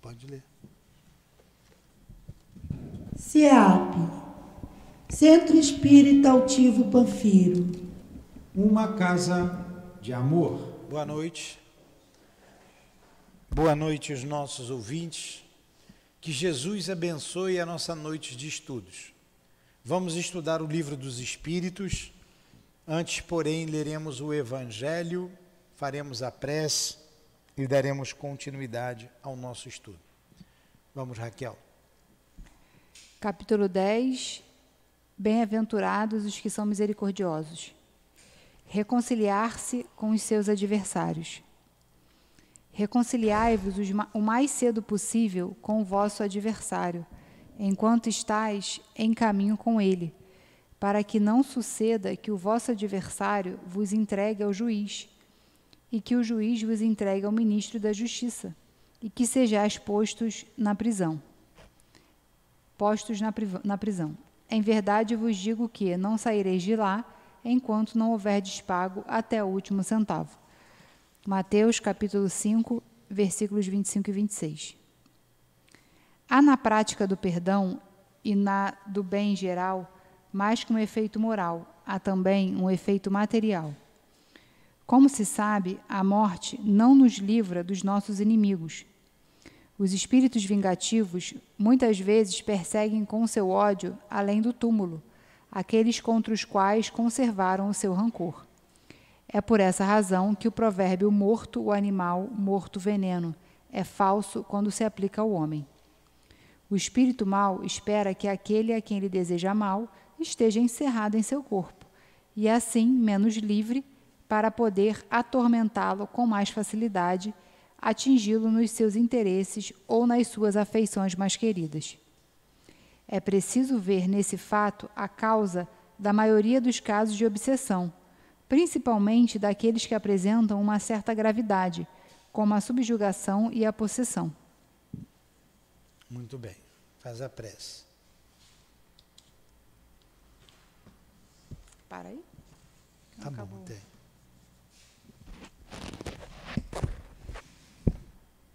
Pode ler. CEAP, Centro Espírita Altivo Panfiro. Uma casa de amor. Boa noite. Boa noite aos nossos ouvintes. Que Jesus abençoe a nossa noite de estudos. Vamos estudar o Livro dos Espíritos. Antes, porém, leremos o Evangelho, faremos a prece e daremos continuidade ao nosso estudo. Vamos, Raquel. Capítulo 10. Bem-aventurados os que são misericordiosos. Reconciliar-se com os seus adversários. Reconciliai-vos o mais cedo possível com o vosso adversário, enquanto estáis em caminho com ele, para que não suceda que o vosso adversário vos entregue ao juiz, e que o juiz vos entregue ao ministro da Justiça, e que sejais postos na prisão. Em verdade vos digo que não saireis de lá, enquanto não houverdes pago até o último centavo. Mateus, capítulo 5, versículos 25 e 26. Há na prática do perdão e na do bem em geral, mais que um efeito moral, há também um efeito material. Como se sabe, a morte não nos livra dos nossos inimigos. Os espíritos vingativos muitas vezes perseguem com seu ódio, além do túmulo, aqueles contra os quais conservaram o seu rancor. É por essa razão que o provérbio morto o animal, morto o veneno, é falso quando se aplica ao homem. O espírito mau espera que aquele a quem ele deseja mal esteja encerrado em seu corpo, e assim menos livre para poder atormentá-lo com mais facilidade, atingi-lo nos seus interesses ou nas suas afeições mais queridas. É preciso ver nesse fato a causa da maioria dos casos de obsessão, principalmente daqueles que apresentam uma certa gravidade, como a subjugação e a possessão. Muito bem. Faz a prece. Para aí? Tá bom, tem.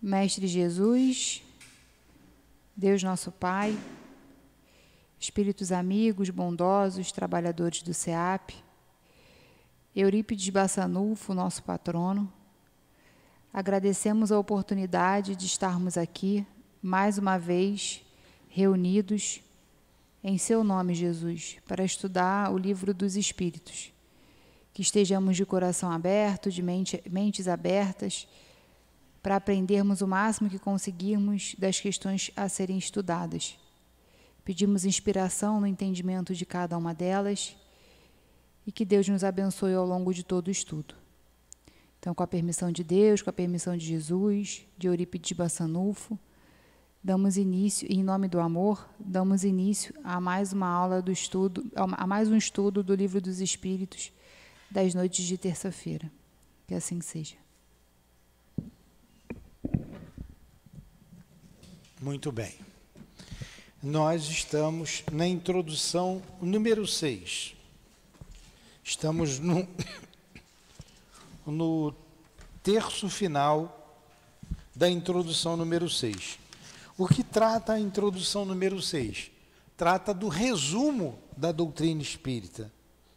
Mestre Jesus, Deus nosso Pai, espíritos amigos, bondosos, trabalhadores do CEAP, Eurípides Bassanufo, nosso patrono, agradecemos a oportunidade de estarmos aqui, mais uma vez, reunidos em seu nome, Jesus, para estudar o Livro dos Espíritos. Que estejamos de coração aberto, de mentes abertas, para aprendermos o máximo que conseguirmos das questões a serem estudadas. Pedimos inspiração no entendimento de cada uma delas e que Deus nos abençoe ao longo de todo o estudo. Então, com a permissão de Deus, com a permissão de Jesus, de Eurípides Bassanufo, damos início, em nome do amor, damos início a mais uma aula do estudo, a mais um estudo do Livro dos Espíritos das noites de terça-feira. Que assim seja. Muito bem. Nós estamos na introdução número 6. Estamos no terço final da introdução número 6. O que trata a introdução número 6? Trata do resumo da doutrina espírita,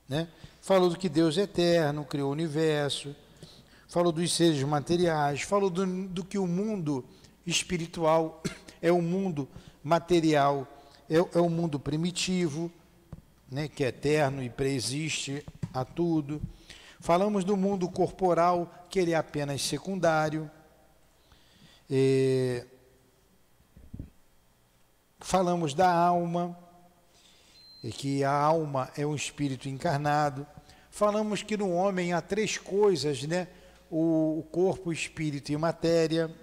né? Falou do que Deus é eterno, criou o universo, falou dos seres materiais, falou do que o mundo espiritual é o mundo material, é o mundo primitivo, né, que é eterno e preexiste a tudo. Falamos do mundo corporal, que ele é apenas secundário. Falamos da alma, que a alma é um espírito encarnado. Falamos que no homem há 3 coisas, né? O corpo, o espírito e matéria.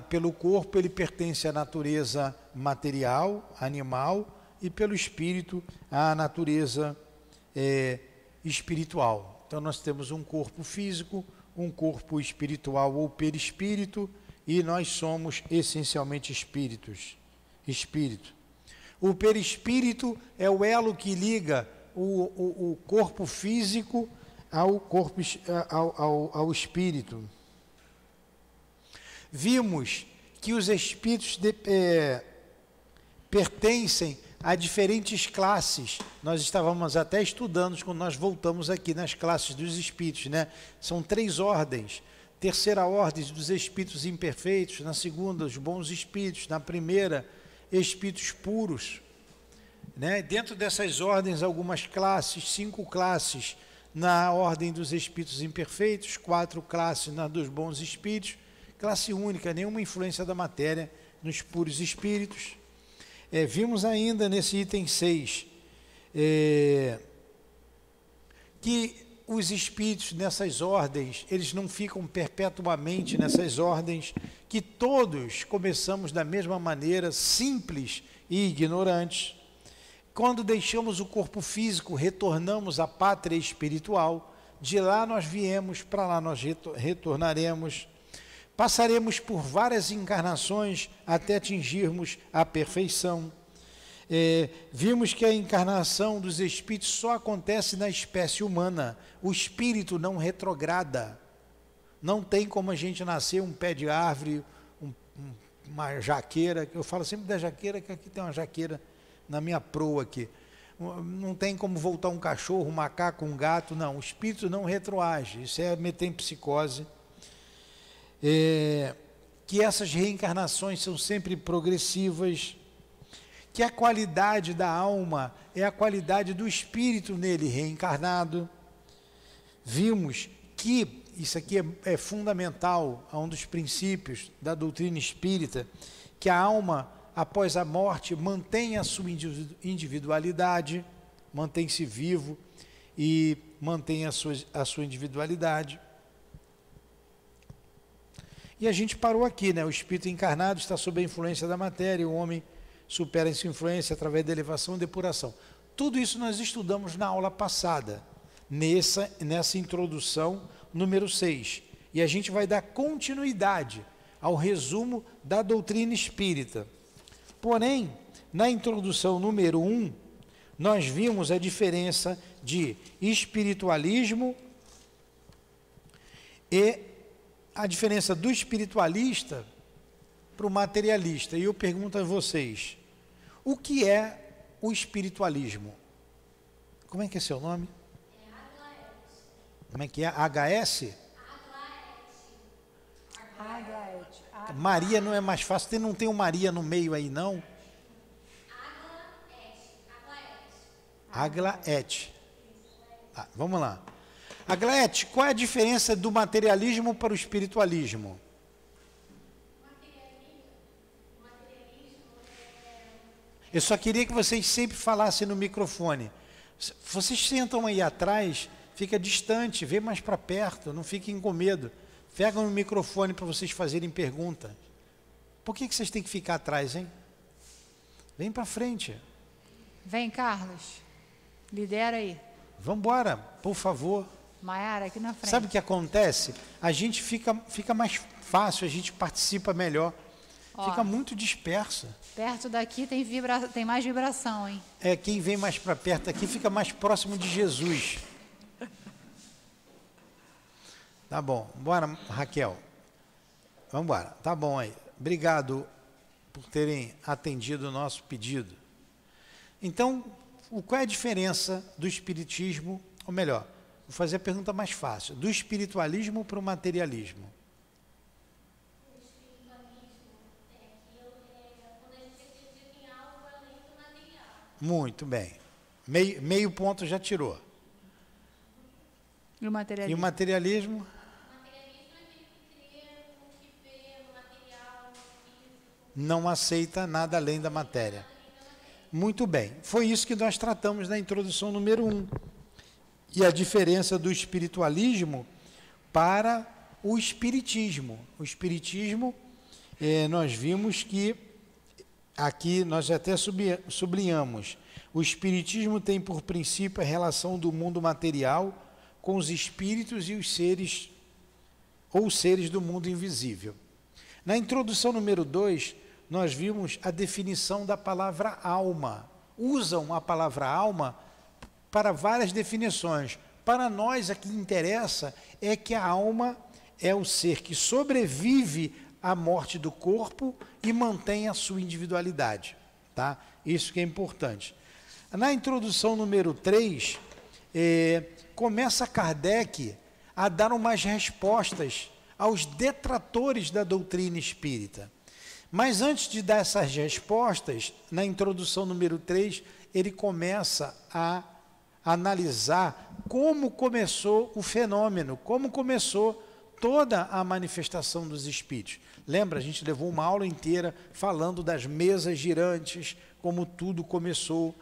Pelo corpo ele pertence à natureza material, animal, e pelo espírito à natureza espiritual. Então nós temos um corpo físico, um corpo espiritual ou perispírito, e nós somos essencialmente espírito. O perispírito é o elo que liga o corpo físico ao espírito. vimos que os espíritos pertencem a diferentes classes. Nós estávamos até estudando quando nós voltamos aqui nas classes dos espíritos, né? São 3 ordens. Terceira ordem dos espíritos imperfeitos, na segunda os bons espíritos, na primeira espíritos puros, né? Dentro dessas ordens algumas classes, 5 classes na ordem dos espíritos imperfeitos, 4 classes na dos bons espíritos, classe única, nenhuma influência da matéria nos puros espíritos. Vimos ainda nesse item 6 que os espíritos nessas ordens, eles não ficam perpetuamente nessas ordens, que todos começamos da mesma maneira, simples e ignorantes. Quando deixamos o corpo físico, retornamos à pátria espiritual, de lá nós viemos, para lá nós retornaremos. Passaremos por várias encarnações até atingirmos a perfeição. Vimos que a encarnação dos espíritos só acontece na espécie humana. O espírito não retrograda. Não tem como a gente nascer um pé de árvore, uma jaqueira. Eu falo sempre da jaqueira, que aqui tem uma jaqueira na minha proa aqui. Não tem como voltar um cachorro, um macaco, um gato. Não, o espírito não retroage. Isso é metempsicose. Que essas reencarnações são sempre progressivas, que a qualidade da alma é a qualidade do espírito nele reencarnado. Vimos que, isso aqui é fundamental, é um dos princípios da doutrina espírita, que a alma, após a morte, mantém a sua individualidade, mantém-se vivo e mantém a sua individualidade. E a gente parou aqui, né? O espírito encarnado está sob a influência da matéria, o homem supera essa influência através da elevação e depuração. Tudo isso nós estudamos na aula passada, nessa introdução número 6. E a gente vai dar continuidade ao resumo da doutrina espírita. Porém, na introdução número 1, nós vimos a diferença de espiritualismo e a diferença do espiritualista para o materialista. E eu pergunto a vocês, o que é o espiritualismo? Como é que é seu nome? Como é que é? HS? Maria não é mais fácil, não tem um Maria no meio aí não? Aglaete. Vamos lá. Aglaete, qual é a diferença do materialismo para o espiritualismo? Eu só queria que vocês sempre falassem no microfone. Vocês sentam aí atrás, fica distante, vê mais para perto, não fiquem com medo. Pegam no microfone para vocês fazerem pergunta. Por que vocês têm que ficar atrás, hein? Vem para frente. Vem, Carlos. Lidera aí. Vamos embora, por favor. Maiara, aqui na frente. Sabe o que acontece? A gente fica mais fácil, a gente participa melhor. Fica muito dispersa. Perto daqui tem mais vibração, hein? Quem vem mais para perto aqui fica mais próximo de Jesus. Tá bom, bora, Raquel. Vamos embora, tá bom aí. Obrigado por terem atendido o nosso pedido. Então, qual é a diferença do espiritismo, ou melhor, vou fazer a pergunta mais fácil, do espiritualismo para o materialismo? O espiritualismo quando a gente acredita em algo além do material. Muito bem. Meio ponto já tirou. E o materialismo? E o materialismo? O materialismo é aquele que crê no que vê, no material, no físico. Não aceita nada além da matéria. Muito bem. Foi isso que nós tratamos na introdução número 1. E a diferença do espiritualismo para o espiritismo. O espiritismo, nós vimos que, aqui nós até sublinhamos, o espiritismo tem por princípio a relação do mundo material com os espíritos e os seres, ou seres do mundo invisível. Na introdução número 2, nós vimos a definição da palavra alma. Usam a palavra alma para várias definições. Para nós, a que interessa é que a alma é o ser que sobrevive a morte do corpo e mantém a sua individualidade. Tá? Isso que é importante. Na introdução número 3, começa Kardec a dar umas respostas aos detratores da doutrina espírita. Mas antes de dar essas respostas, na introdução número 3, ele começa a analisar como começou o fenômeno, como começou toda a manifestação dos espíritos. Lembra, a gente levou uma aula inteira falando das mesas girantes, como tudo começou.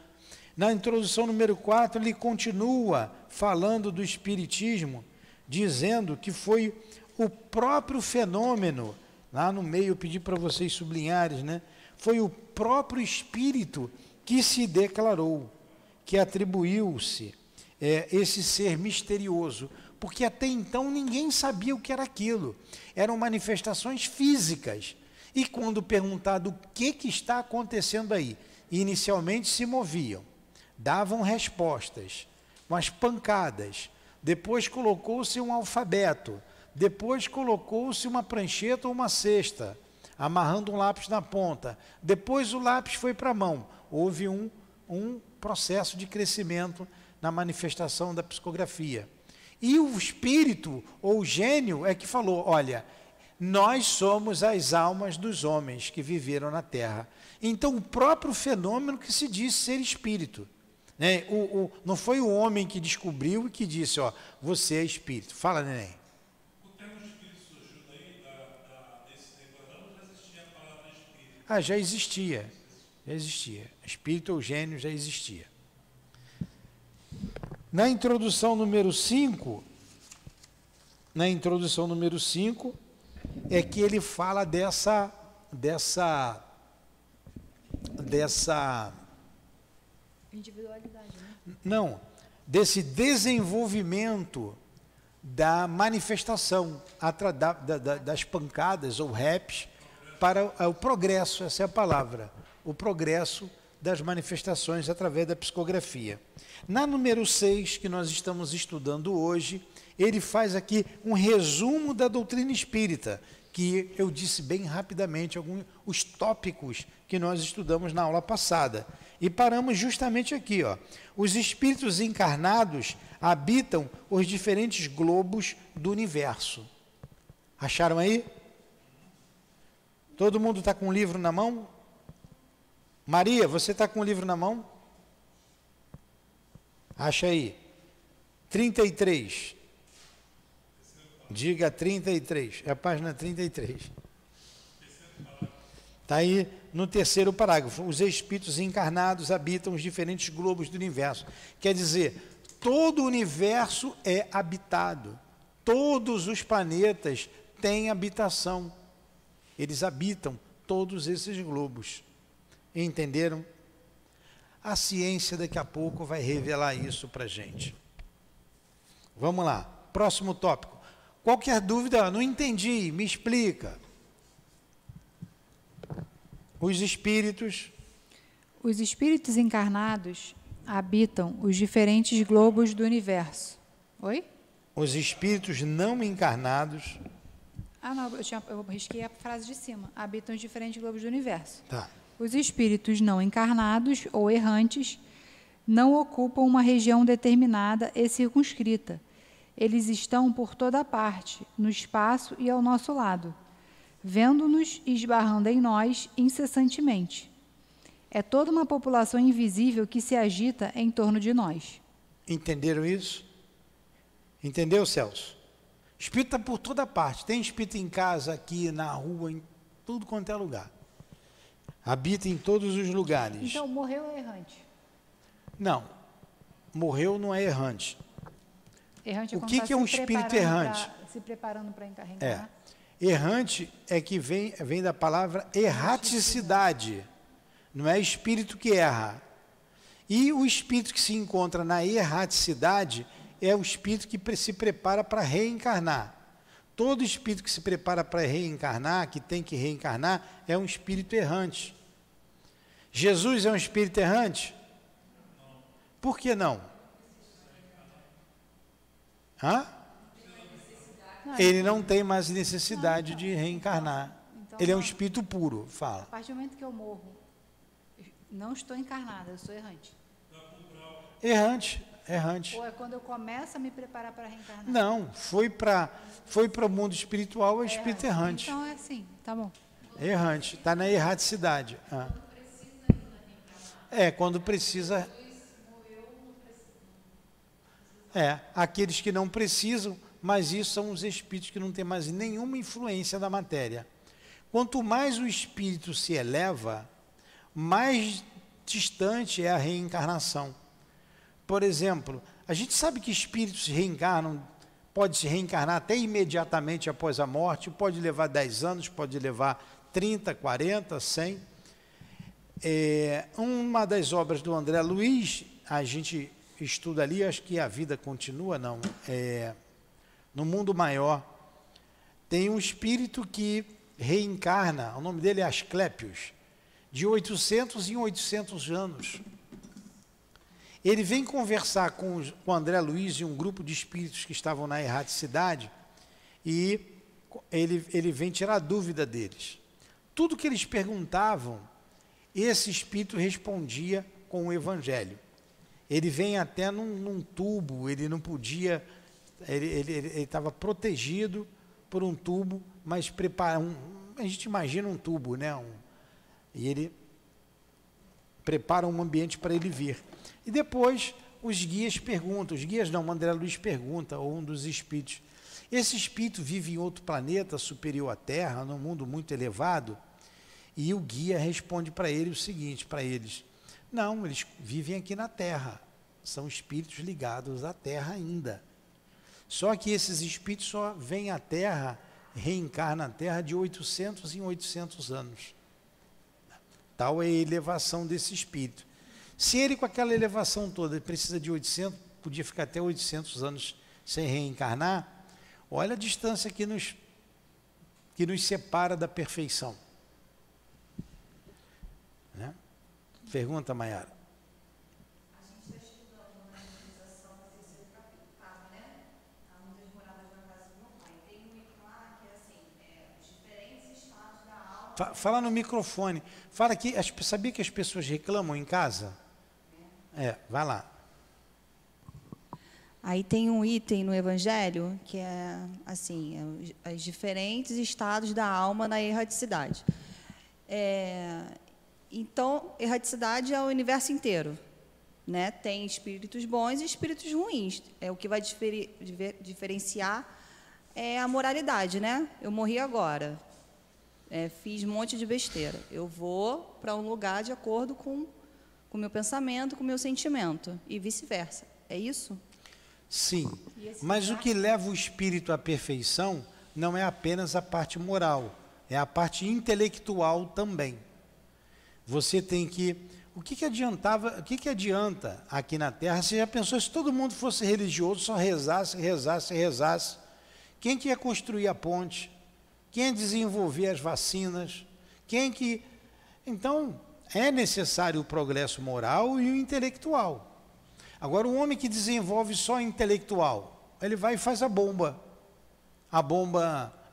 Na introdução número 4, ele continua falando do espiritismo, dizendo que foi o próprio fenômeno, lá no meio eu pedi para vocês sublinharem, né? Foi o próprio espírito que se declarou, que atribuiu-se esse ser misterioso, porque até então ninguém sabia o que era aquilo. Eram manifestações físicas. E quando perguntado o que está acontecendo aí, inicialmente se moviam, davam respostas, umas pancadas, depois colocou-se um alfabeto, depois colocou-se uma prancheta ou uma cesta, amarrando um lápis na ponta, depois o lápis foi para a mão. Houve um processo de crescimento na manifestação da psicografia. E o espírito, ou o gênio, é que falou, olha, nós somos as almas dos homens que viveram na Terra. Então, o próprio fenômeno que se diz ser espírito. Né? Não foi o homem que descobriu e que disse, ó, você é espírito. Fala, neném. O termo espírito surgiu daí, desse declarando, já existia a palavra espírito. Ah, já existia. Já existia. Espírito ou gênio já existia. Na introdução número 5, é que ele fala dessa Individualidade, né? Não, desse desenvolvimento da manifestação das pancadas ou raps para o progresso, essa é a palavra, o progresso das manifestações através da psicografia. Na número 6, que nós estamos estudando hoje, ele faz aqui um resumo da doutrina espírita, que eu disse bem rapidamente os tópicos que nós estudamos na aula passada. E paramos justamente aqui, ó. Os espíritos encarnados habitam os diferentes globos do universo. Acharam aí? Todo mundo está com um livro na mão? Maria, você está com o livro na mão? Acha aí. 33. Diga 33. É a página 33. Está aí no terceiro parágrafo. Os espíritos encarnados habitam os diferentes globos do universo. Quer dizer, todo o universo é habitado. Todos os planetas têm habitação. Eles habitam todos esses globos. Entenderam? A ciência daqui a pouco vai revelar isso para a gente. Vamos lá, próximo tópico. Qualquer dúvida, não entendi, me explica. Os espíritos encarnados habitam os diferentes globos do universo. Oi? Os espíritos não encarnados... Ah, não, eu risquei a frase de cima. Habitam os diferentes globos do universo. Tá. Os espíritos não encarnados ou errantes não ocupam uma região determinada e circunscrita. Eles estão por toda parte, no espaço e ao nosso lado, vendo-nos e esbarrando em nós incessantemente. É toda uma população invisível que se agita em torno de nós. Entenderam isso? Entendeu, Celso? Espírito está por toda parte. Tem espírito em casa, aqui, na rua, em tudo quanto é lugar. Habita em todos os lugares. Então, morreu é errante? Não. Morreu não é errante. Errante é o que é um espírito errante? Se preparando para reencarnar. Errante é que vem da palavra erraticidade. Não é espírito que erra. E o espírito que se encontra na erraticidade é o espírito que se prepara para reencarnar. Todo espírito que se prepara para reencarnar, que tem que reencarnar, é um espírito errante. Jesus é um espírito errante? Por que não? Hã? Ele não tem mais necessidade de reencarnar. Ele é um espírito puro, fala. A partir do momento que eu morro, eu não estou encarnada, eu sou errante. Errante. Ou é quando eu começo a me preparar para reencarnar? Não, foi para o mundo espiritual, é espírito errante. Então é assim, tá bom. Errante, está na erraticidade. Quando precisa. Aqueles que não precisam, mas isso são os espíritos que não têm mais nenhuma influência da matéria. Quanto mais o espírito se eleva, mais distante é a reencarnação. Por exemplo, a gente sabe que espíritos reencarnam, pode se reencarnar até imediatamente após a morte, pode levar 10 anos, pode levar 30, 40, 100. Uma das obras do André Luiz, a gente estuda ali, acho que a vida continua, não, no mundo maior, tem um espírito que reencarna, o nome dele é Asclépios, de 800 em 800 anos. Ele vem conversar com o André Luiz e um grupo de espíritos que estavam na erraticidade e ele vem tirar dúvida deles. Tudo que eles perguntavam, esse espírito respondia com o Evangelho. Ele vem até num tubo, ele não podia, ele estava protegido por um tubo, mas a gente imagina um tubo, né? E ele prepara um ambiente para ele vir. E depois os guias perguntam, os guias não, o André Luiz pergunta, ou um dos espíritos, esse espírito vive em outro planeta superior à Terra, num mundo muito elevado? E o guia responde para ele o seguinte, para eles, não, eles vivem aqui na Terra, são espíritos ligados à Terra ainda. Só que esses espíritos só vêm à Terra, reencarnam na Terra de 800 em 800 anos. Tal é a elevação desse espírito. Se ele, com aquela elevação toda, precisa de 800, podia ficar até 800 anos sem reencarnar, olha a distância que nos separa da perfeição. Né? Pergunta, Maiara. A gente está estudando na organização do terceiro capítulo, né? Há muitas moradas na casa do meu pai. Tem um item lá que é assim, os diferentes estados da alma. Fala no microfone. Fala que, sabia que as pessoas reclamam em casa? Vai lá. Aí tem um item no Evangelho que é assim, os diferentes estados da alma na erraticidade. Então, erraticidade é o universo inteiro, né? Tem espíritos bons e espíritos ruins. O que vai diferenciar é a moralidade, né? Eu morri agora, fiz um monte de besteira. Eu vou para um lugar de acordo com o meu pensamento, com o meu sentimento, e vice-versa. É isso? Sim, mas o que leva o espírito à perfeição não é apenas a parte moral, é a parte intelectual também. Você tem que... O que adianta aqui na Terra? Você já pensou se todo mundo fosse religioso, só rezasse? Quem que ia construir a ponte? Quem ia desenvolver as vacinas? Então, é necessário o progresso moral e o intelectual. Agora, o homem que desenvolve só o intelectual, ele vai e faz a bomba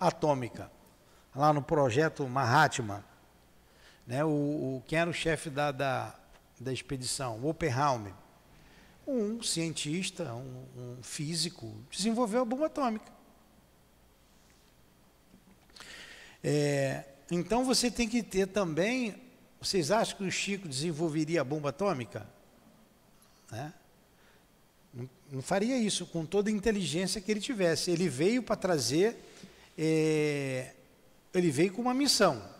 atômica, lá no projeto Mahatma, né? Quem era o chefe da expedição? O Oppenheimer, um cientista, um físico, desenvolveu a bomba atômica. Então, você tem que ter também... Vocês acham que o Chico desenvolveria a bomba atômica? Né? Não faria isso com toda a inteligência que ele tivesse. Ele veio para trazer, ele veio com uma missão.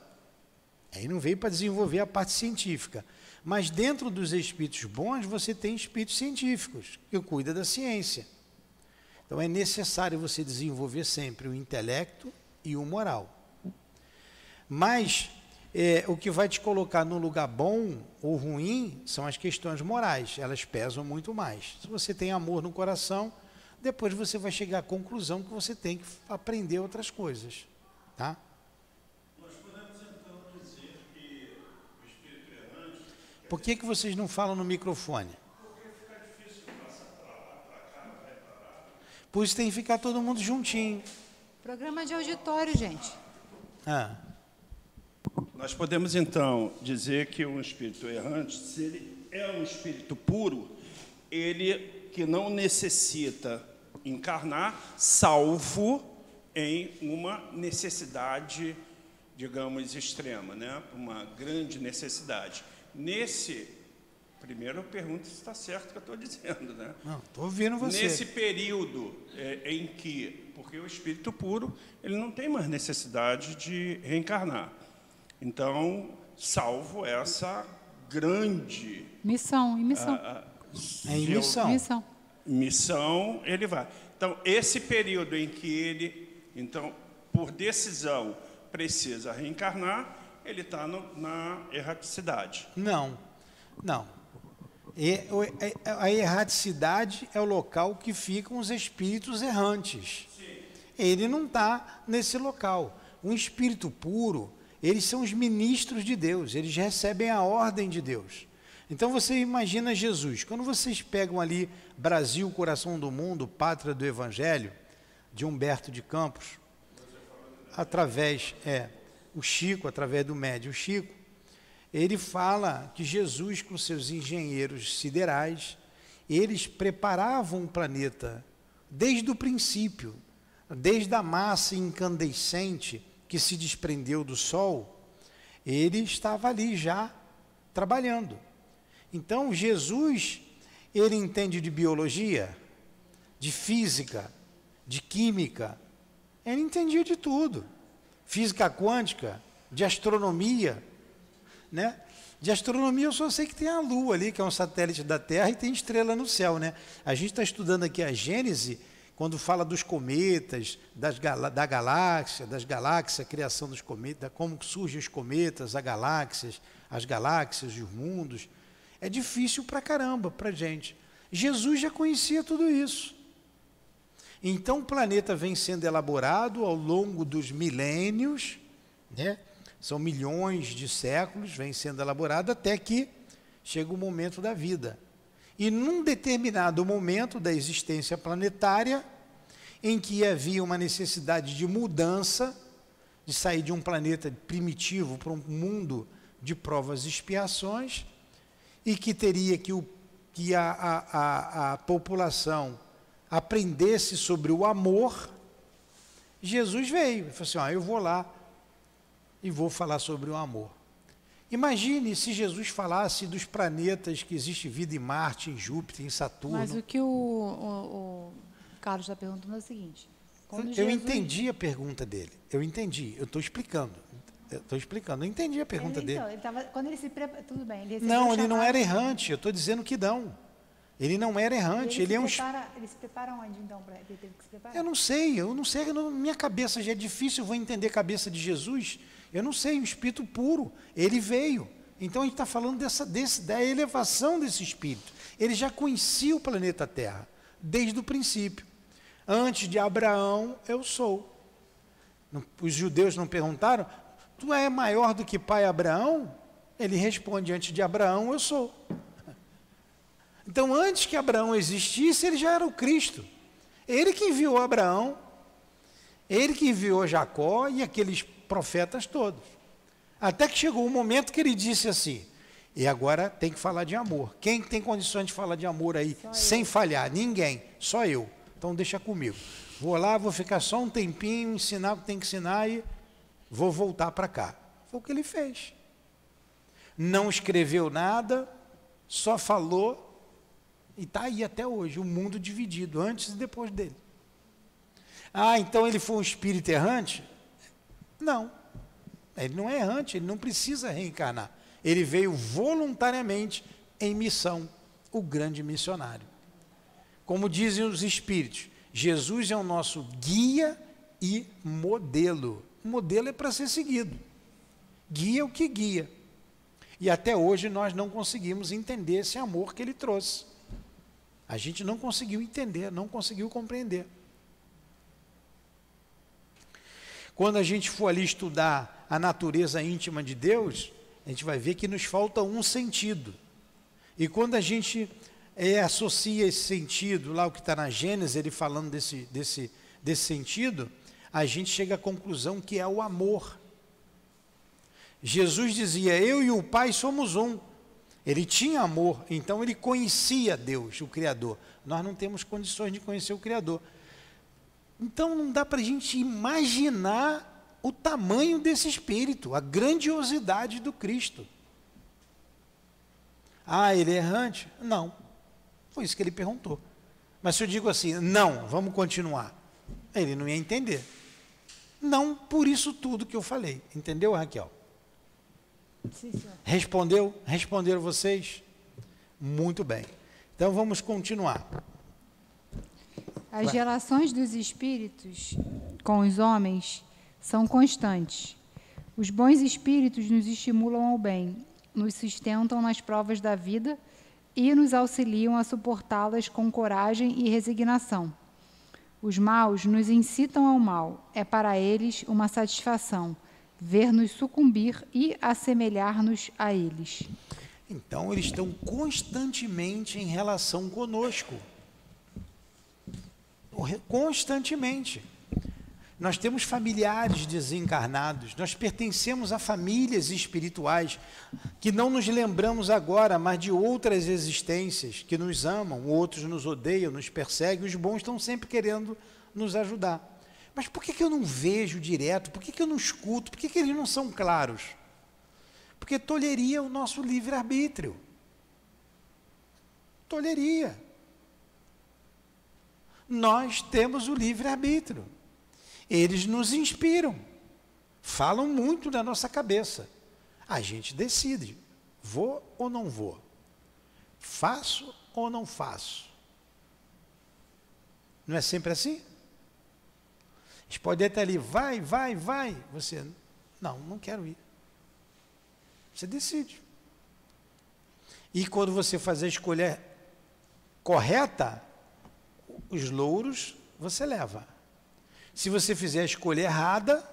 Aí não veio para desenvolver a parte científica. Mas dentro dos espíritos bons, você tem espíritos científicos, que cuidam da ciência. Então é necessário você desenvolver sempre o intelecto e o moral. Mas o que vai te colocar no lugar bom ou ruim são as questões morais, elas pesam muito mais. Se você tem amor no coração, depois você vai chegar à conclusão que você tem que aprender outras coisas. Tá? Nós podemos então dizer que o espírito errante... Por que vocês não falam no microfone? Porque fica difícil passar para lá, para cá, vai parar. Por isso tem que ficar todo mundo juntinho. Programa de auditório, gente. Nós podemos, então, dizer que um espírito errante, se ele é um espírito puro, ele que não necessita encarnar, salvo em uma necessidade, digamos, extrema, né? Uma grande necessidade. Primeiro eu pergunto se está certo o que eu estou dizendo, né? Não, estou ouvindo você. Nesse período em que, porque o espírito puro, ele não tem mais necessidade de reencarnar. Então, salvo essa grande Missão. Em missão. missão, ele vai. Então, esse período em que ele, então, por decisão, precisa reencarnar, ele está na erraticidade. Não. A erraticidade é o local que ficam os espíritos errantes. Sim. Ele não está nesse local. Um espírito puro, eles são os ministros de Deus, eles recebem a ordem de Deus. Então você imagina Jesus, quando vocês pegam ali Brasil, coração do mundo, pátria do Evangelho, de Humberto de Campos, o Chico, através do médium Chico, ele fala que Jesus, com seus engenheiros siderais, eles preparavam o planeta desde o princípio, desde a massa incandescente que se desprendeu do Sol, ele estava ali já trabalhando. Então, Jesus, ele entende de biologia, de física, de química, ele entendia de tudo. Física quântica, de astronomia, né? De astronomia eu só sei que tem a Lua ali, que é um satélite da Terra, e tem estrela no céu, né? A gente está estudando aqui a Gênese, quando fala dos cometas, da galáxia, a criação dos cometas, como surgem os cometas, as galáxias e os mundos. É difícil pra caramba pra gente. Jesus já conhecia tudo isso. Então o planeta vem sendo elaborado ao longo dos milênios, né? São milhões de séculos, vem sendo elaborado até que chega o momento da vida. E num determinado momento da existência planetária, em que havia uma necessidade de mudança, de sair de um planeta primitivo para um mundo de provas e expiações, e que teria que a população aprendesse sobre o amor, Jesus veio e falou assim, eu vou lá e vou falar sobre o amor. Imagine se Jesus falasse dos planetas que existe vida em Marte, em Júpiter, em Saturno. Mas o que o Carlos está perguntando é o seguinte. Eu entendi a pergunta dele. Eu entendi. Eu estou explicando. Eu entendi a pergunta dele. Quando ele se prepara, tudo bem. Ele ele não era errante. Eu estou dizendo que não. Ele não era errante. Ele se prepara onde, então? Ele teve que se preparar? Eu não sei. Minha cabeça já é difícil. Eu vou entender a cabeça de Jesus. Eu não sei. Um espírito puro. Ele veio. Então a gente está falando da elevação desse espírito. Ele já conhecia o planeta Terra desde o princípio. Antes de Abraão, eu sou. Os judeus não perguntaram, tu é maior do que pai Abraão? Ele responde, antes de Abraão, eu sou. Então, antes que Abraão existisse, ele já era o Cristo. Ele que enviou Abraão, ele que enviou Jacó e aqueles profetas todos. Até que chegou um momento que ele disse assim, e agora tem que falar de amor. Quem tem condições de falar de amor aí, sem falhar? Ninguém, só eu. Então deixa comigo. Vou lá, vou ficar só um tempinho, ensinar o que tem que ensinar e vou voltar para cá. Foi o que ele fez. Não escreveu nada, só falou e está aí até hoje, o mundo dividido, antes e depois dele. Então ele foi um espírito errante? Não. Ele não é errante, ele não precisa reencarnar. Ele veio voluntariamente em missão, o grande missionário. Como dizem os espíritos, Jesus é o nosso guia e modelo. O modelo é para ser seguido. Guia é o que guia. E até hoje nós não conseguimos entender esse amor que ele trouxe. A gente não conseguiu entender, não conseguiu compreender. Quando a gente for ali estudar a natureza íntima de Deus, a gente vai ver que nos falta um sentido. E quando a gente associa esse sentido, lá o que está na Gênesis, ele falando desse sentido, a gente chega à conclusão que é o amor. Jesus dizia, eu e o Pai somos um. Ele tinha amor, então ele conhecia Deus, o Criador. Nós não temos condições de conhecer o Criador. Então não dá para a gente imaginar o tamanho desse Espírito, a grandiosidade do Cristo. Ah, ele é errante? Não. Foi isso que ele perguntou. Mas se eu digo assim, não, vamos continuar, ele não ia entender. Não por isso tudo que eu falei. Entendeu, Raquel? Sim, senhor. Respondeu? Responderam vocês? Muito bem. Então vamos continuar. As relações dos espíritos com os homens são constantes. Os bons espíritos nos estimulam ao bem, nos sustentam nas provas da vida e nos auxiliam a suportá-las com coragem e resignação. Os maus nos incitam ao mal. É para eles uma satisfação ver-nos sucumbir e assemelhar-nos a eles. Então eles estão constantemente em relação conosco. Constantemente. Nós temos familiares desencarnados, nós pertencemos a famílias espirituais que não nos lembramos agora, mas de outras existências que nos amam, outros nos odeiam, nos perseguem, os bons estão sempre querendo nos ajudar. Mas por que eu não vejo direto? Por que eu não escuto? Por que eles não são claros? Porque tolheria o nosso livre-arbítrio. Tolheria. Nós temos o livre-arbítrio. Eles nos inspiram, falam muito na nossa cabeça. A gente decide, vou ou não vou, faço ou não faço. Não é sempre assim? Eles podem estar ali, vai. Você, não quero ir. Você decide. E quando você fazer a escolha correta, os louros você leva. Se você fizer a escolha errada,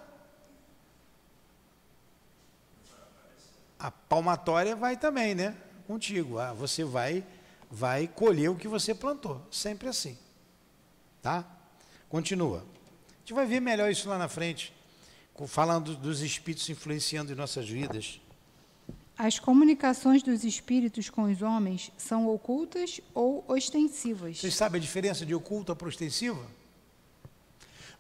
a palmatória vai também, né? Contigo. Você vai colher o que você plantou. Sempre assim. Tá? Continua. A gente vai ver melhor isso lá na frente, falando dos espíritos influenciando em nossas vidas. As comunicações dos espíritos com os homens são ocultas ou ostensivas. Vocês sabem a diferença de oculta para ostensiva?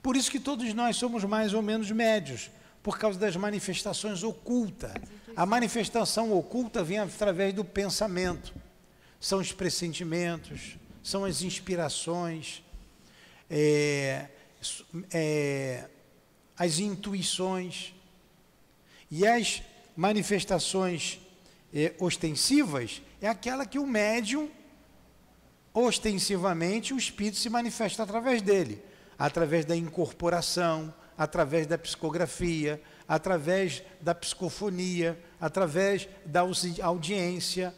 Por isso que todos nós somos mais ou menos médios, por causa das manifestações ocultas. A manifestação oculta vem através do pensamento. São os pressentimentos, são as inspirações, as intuições. E as manifestações ostensivas é aquela que o médium, ostensivamente, o espírito se manifesta através dele. Através da incorporação, através da psicografia, através da psicofonia, através da audiência,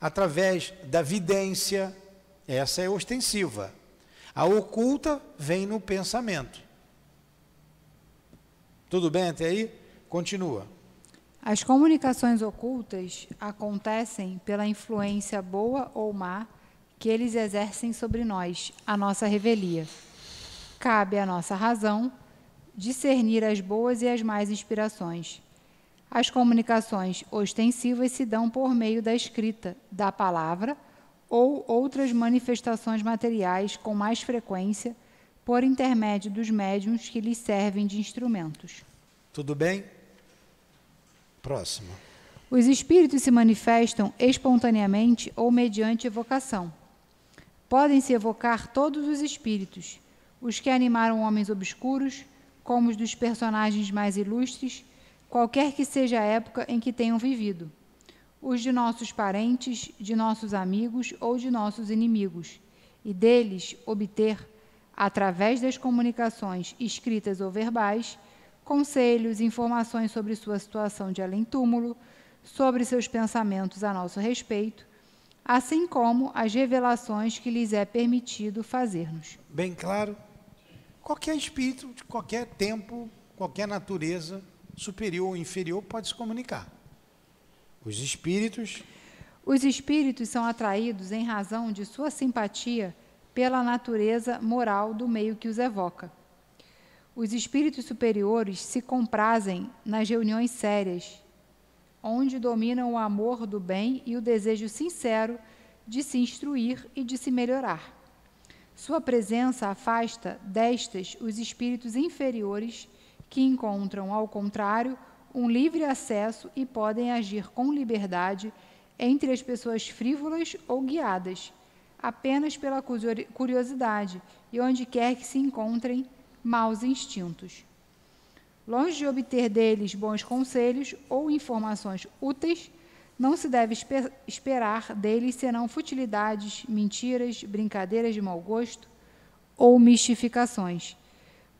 através da vidência. Essa é ostensiva. A oculta vem no pensamento. Tudo bem até aí? Continua. As comunicações ocultas acontecem pela influência boa ou má que eles exercem sobre nós, a nossa revelia. Cabe à nossa razão discernir as boas e as más inspirações. As comunicações ostensivas se dão por meio da escrita, da palavra ou outras manifestações materiais com mais frequência por intermédio dos médiuns que lhes servem de instrumentos. Tudo bem? Próximo. Os espíritos se manifestam espontaneamente ou mediante evocação. Podem-se evocar todos os espíritos, os que animaram homens obscuros, como os dos personagens mais ilustres, qualquer que seja a época em que tenham vivido, os de nossos parentes, de nossos amigos ou de nossos inimigos, e deles obter, através das comunicações escritas ou verbais, conselhos, informações sobre sua situação de além-túmulo, sobre seus pensamentos a nosso respeito, assim como as revelações que lhes é permitido fazer-nos. Bem claro? Qualquer espírito, de qualquer tempo, qualquer natureza, superior ou inferior, pode se comunicar. Os espíritos são atraídos em razão de sua simpatia pela natureza moral do meio que os evoca. Os espíritos superiores se comprazem nas reuniões sérias, onde dominam o amor do bem e o desejo sincero de se instruir e de se melhorar. Sua presença afasta destas os espíritos inferiores, que encontram, ao contrário, um livre acesso e podem agir com liberdade entre as pessoas frívolas ou guiadas, apenas pela curiosidade e onde quer que se encontrem maus instintos. Longe de obter deles bons conselhos ou informações úteis, não se deve esperar deles senão futilidades, mentiras, brincadeiras de mau gosto ou mistificações,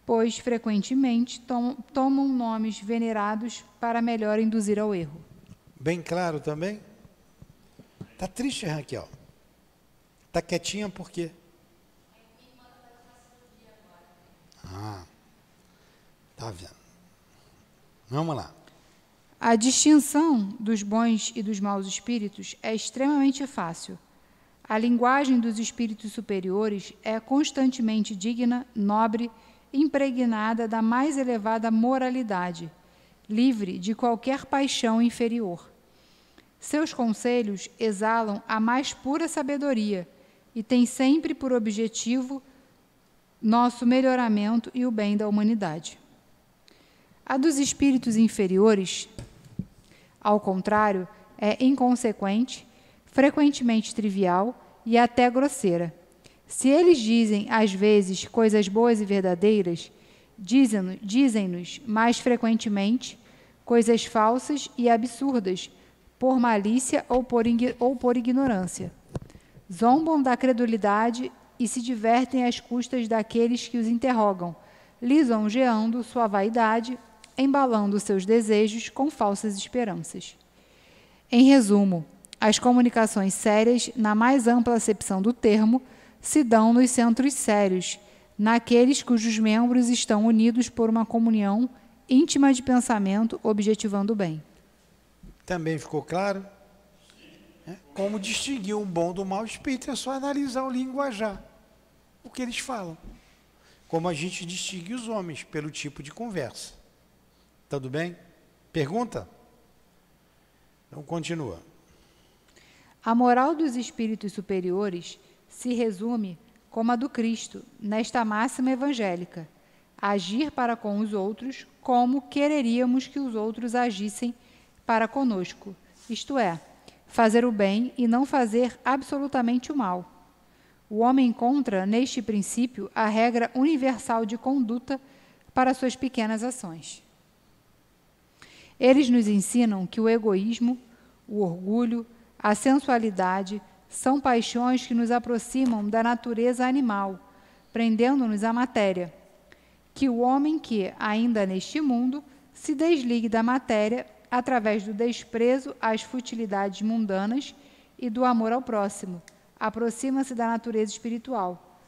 pois frequentemente tomam nomes venerados para melhor induzir ao erro. Bem claro também? Tá triste, Raquel? Tá quietinha por quê? Ah, tá vendo. Vamos lá. A distinção dos bons e dos maus espíritos é extremamente fácil. A linguagem dos espíritos superiores é constantemente digna, nobre, impregnada da mais elevada moralidade, livre de qualquer paixão inferior. Seus conselhos exalam a mais pura sabedoria e têm sempre por objetivo nosso melhoramento e o bem da humanidade. A dos espíritos inferiores, ao contrário, é inconsequente, frequentemente trivial e até grosseira. Se eles dizem, às vezes, coisas boas e verdadeiras, dizem-nos, mais frequentemente, coisas falsas e absurdas, por malícia ou por ignorância. Zombam da credulidade e se divertem às custas daqueles que os interrogam, lisonjeando sua vaidade, embalando seus desejos com falsas esperanças. Em resumo, as comunicações sérias, na mais ampla acepção do termo, se dão nos centros sérios, naqueles cujos membros estão unidos por uma comunhão íntima de pensamento, objetivando o bem. Também ficou claro? Como distinguir um bom do mau espírito é só analisar o linguajar, o que eles falam. Como a gente distingue os homens pelo tipo de conversa. Tudo bem? Pergunta? Então continua. A moral dos espíritos superiores se resume, como a do Cristo, nesta máxima evangélica: agir para com os outros como quereríamos que os outros agissem para conosco, isto é, fazer o bem e não fazer absolutamente o mal. O homem encontra, neste princípio, a regra universal de conduta para suas pequenas ações. Eles nos ensinam que o egoísmo, o orgulho, a sensualidade são paixões que nos aproximam da natureza animal, prendendo-nos à matéria. Que o homem que, ainda neste mundo, se desligue da matéria através do desprezo às futilidades mundanas e do amor ao próximo, aproxima-se da natureza espiritual,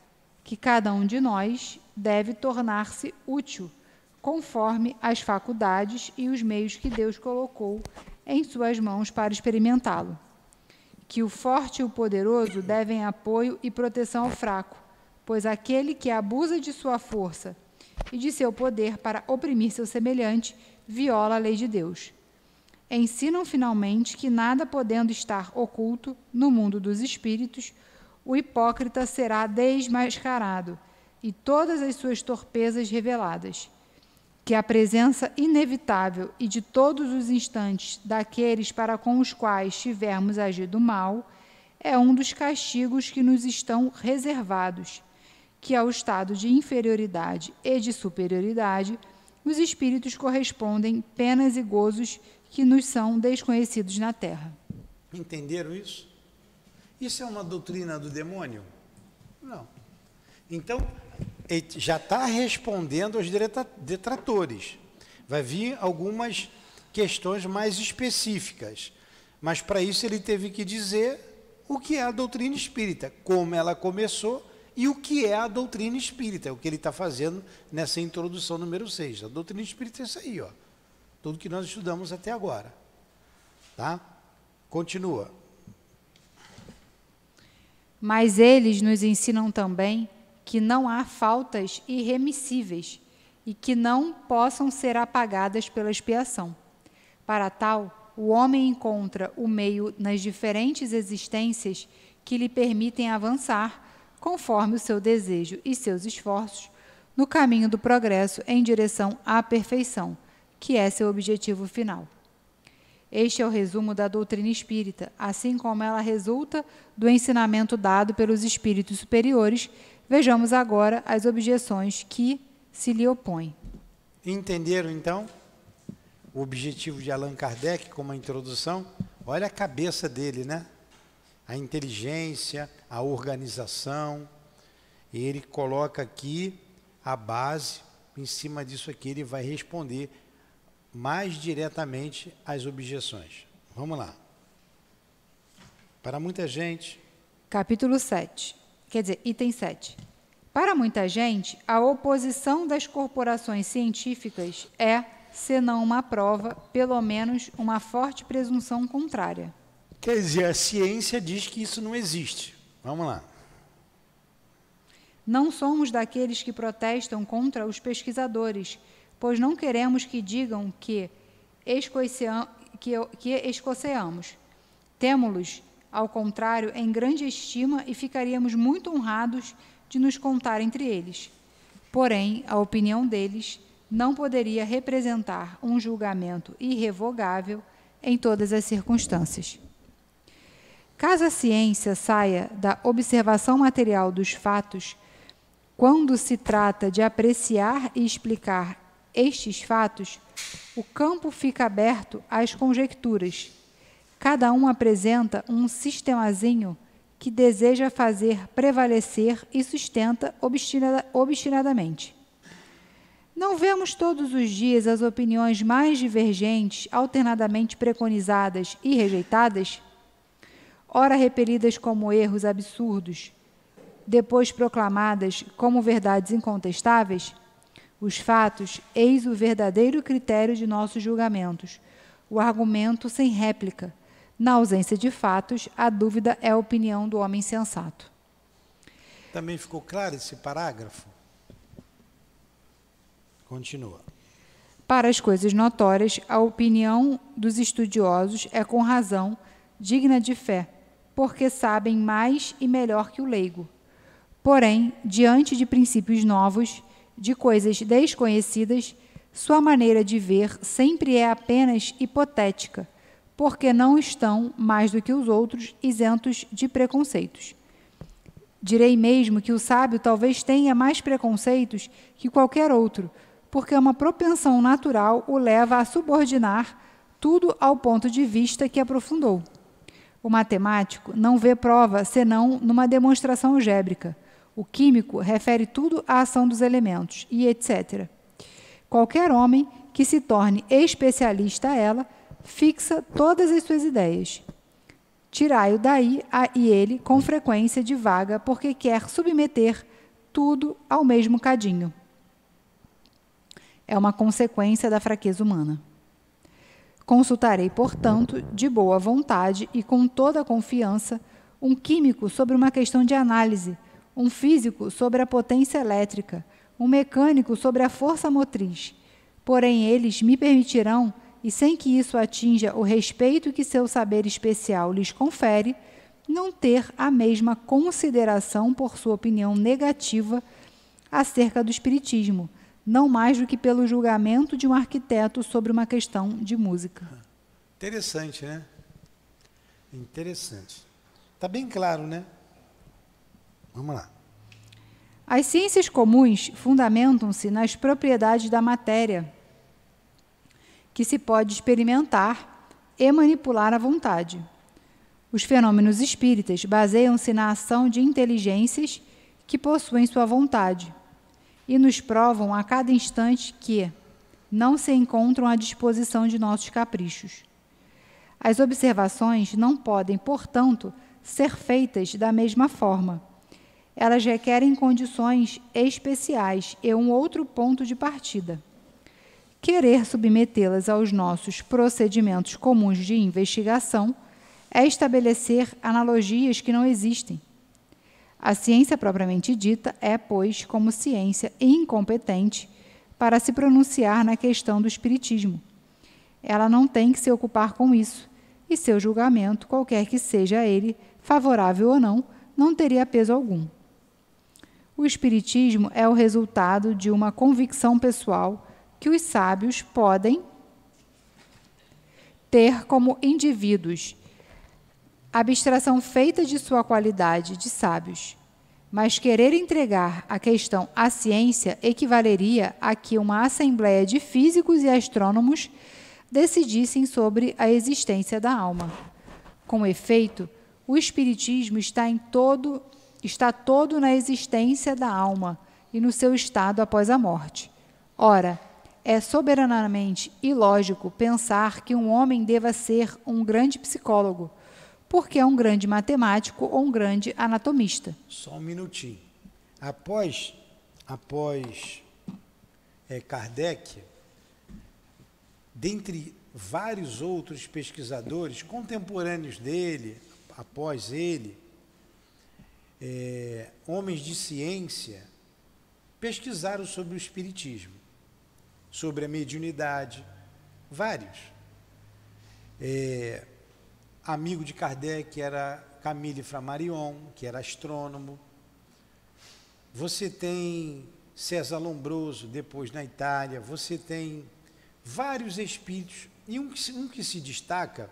que cada um de nós deve tornar-se útil, conforme as faculdades e os meios que Deus colocou em suas mãos para experimentá-lo. Que o forte e o poderoso devem apoio e proteção ao fraco, pois aquele que abusa de sua força e de seu poder para oprimir seu semelhante viola a lei de Deus. Ensinam finalmente que, nada podendo estar oculto no mundo dos espíritos, o hipócrita será desmascarado e todas as suas torpezas reveladas. Que a presença inevitável e de todos os instantes daqueles para com os quais tivermos agido mal é um dos castigos que nos estão reservados, que ao estado de inferioridade e de superioridade os espíritos correspondem penas e gozos que nos são desconhecidos na Terra. Entenderam isso? Isso é uma doutrina do demônio? Não. Então, ele já está respondendo aos detratores. Vai vir algumas questões mais específicas, mas para isso ele teve que dizer o que é a doutrina espírita, como ela começou e o que é a doutrina espírita, é o que ele está fazendo nessa introdução número 6. A doutrina espírita é isso aí, ó. Tudo que nós estudamos até agora. Tá? Continua. Mas eles nos ensinam também que não há faltas irremissíveis e que não possam ser apagadas pela expiação. Para tal, o homem encontra o meio nas diferentes existências que lhe permitem avançar, conforme o seu desejo e seus esforços, no caminho do progresso em direção à perfeição, que é seu objetivo final. Este é o resumo da doutrina espírita, assim como ela resulta do ensinamento dado pelos espíritos superiores. Vejamos agora as objeções que se lhe opõem. Entenderam, então, o objetivo de Allan Kardec como a introdução? Olha a cabeça dele, né? A inteligência, a organização. Ele coloca aqui a base, em cima disso aqui ele vai responder mais diretamente às objeções. Vamos lá. Para muita gente... Capítulo 7, quer dizer, item 7. Para muita gente, a oposição das corporações científicas é, senão uma prova, pelo menos uma forte presunção contrária. Quer dizer, a ciência diz que isso não existe. Vamos lá. Não somos daqueles que protestam contra os pesquisadores, pois não queremos que digam que escoceamos. Temo-los, ao contrário, em grande estima e ficaríamos muito honrados de nos contar entre eles. Porém, a opinião deles não poderia representar um julgamento irrevogável em todas as circunstâncias. Caso a ciência saia da observação material dos fatos, quando se trata de apreciar e explicar estes fatos, o campo fica aberto às conjecturas. Cada um apresenta um sistemazinho que deseja fazer prevalecer e sustenta obstinadamente. Não vemos todos os dias as opiniões mais divergentes, alternadamente preconizadas e rejeitadas, ora repelidas como erros absurdos, depois proclamadas como verdades incontestáveis? Os fatos, eis o verdadeiro critério de nossos julgamentos, o argumento sem réplica. Na ausência de fatos, a dúvida é a opinião do homem sensato. Também ficou claro esse parágrafo? Continua. Para as coisas notórias, a opinião dos estudiosos é com razão digna de fé, porque sabem mais e melhor que o leigo. Porém, diante de princípios novos, de coisas desconhecidas, sua maneira de ver sempre é apenas hipotética, porque não estão, mais do que os outros, isentos de preconceitos. Direi mesmo que o sábio talvez tenha mais preconceitos que qualquer outro, porque uma propensão natural o leva a subordinar tudo ao ponto de vista que aprofundou. O matemático não vê prova senão numa demonstração algébrica. O químico refere tudo à ação dos elementos, e etc. Qualquer homem que se torne especialista a ela, fixa todas as suas ideias. Tirai-o daí, e ele, com frequência, divaga, porque quer submeter tudo ao mesmo cadinho. É uma consequência da fraqueza humana. Consultarei, portanto, de boa vontade e com toda a confiança, um químico sobre uma questão de análise, um físico sobre a potência elétrica, um mecânico sobre a força motriz. Porém, eles me permitirão, e sem que isso atinja o respeito que seu saber especial lhes confere, não ter a mesma consideração por sua opinião negativa acerca do espiritismo, não mais do que pelo julgamento de um arquiteto sobre uma questão de música. Interessante, né? Interessante. Está bem claro, né? Vamos lá. As ciências comuns fundamentam-se nas propriedades da matéria, que se pode experimentar e manipular à vontade. Os fenômenos espíritas baseiam-se na ação de inteligências que possuem sua vontade e nos provam a cada instante que não se encontram à disposição de nossos caprichos. As observações não podem, portanto, ser feitas da mesma forma. Elas requerem condições especiais e um outro ponto de partida. Querer submetê-las aos nossos procedimentos comuns de investigação é estabelecer analogias que não existem. A ciência propriamente dita é, pois, como ciência incompetente para se pronunciar na questão do espiritismo. Ela não tem que se ocupar com isso, e seu julgamento, qualquer que seja ele, favorável ou não teria peso algum. O espiritismo é o resultado de uma convicção pessoal que os sábios podem ter como indivíduos, abstração feita de sua qualidade de sábios. Mas querer entregar a questão à ciência equivaleria a que uma assembleia de físicos e astrônomos decidissem sobre a existência da alma. Com efeito, o espiritismo está todo na existência da alma e no seu estado após a morte. Ora, é soberanamente ilógico pensar que um homem deva ser um grande psicólogo, porque é um grande matemático ou um grande anatomista. Só um minutinho. Após Kardec, dentre vários outros pesquisadores contemporâneos dele, após ele, homens de ciência, pesquisaram sobre o espiritismo, sobre a mediunidade, vários. Amigo de Kardec era Camille Flammarion, que era astrônomo. Você tem César Lombroso, depois na Itália. Você tem vários espíritos. E um que se destaca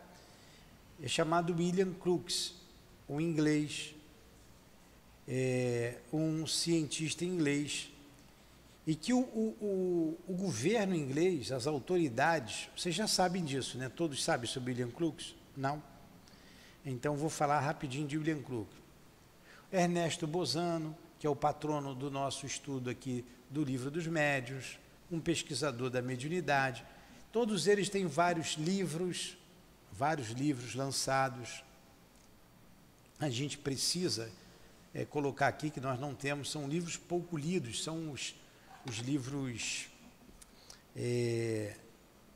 é chamado William Crookes, um inglês, um cientista inglês. E que o governo inglês, as autoridades, vocês já sabem disso, né? Todos sabem sobre William Crookes? Não? Então, vou falar rapidinho de William Crookes. Ernesto Bozano, que é o patrono do nosso estudo aqui do Livro dos Médiuns, um pesquisador da mediunidade. Todos eles têm vários livros lançados. A gente precisa colocar aqui, que nós não temos, são livros pouco lidos, são os livros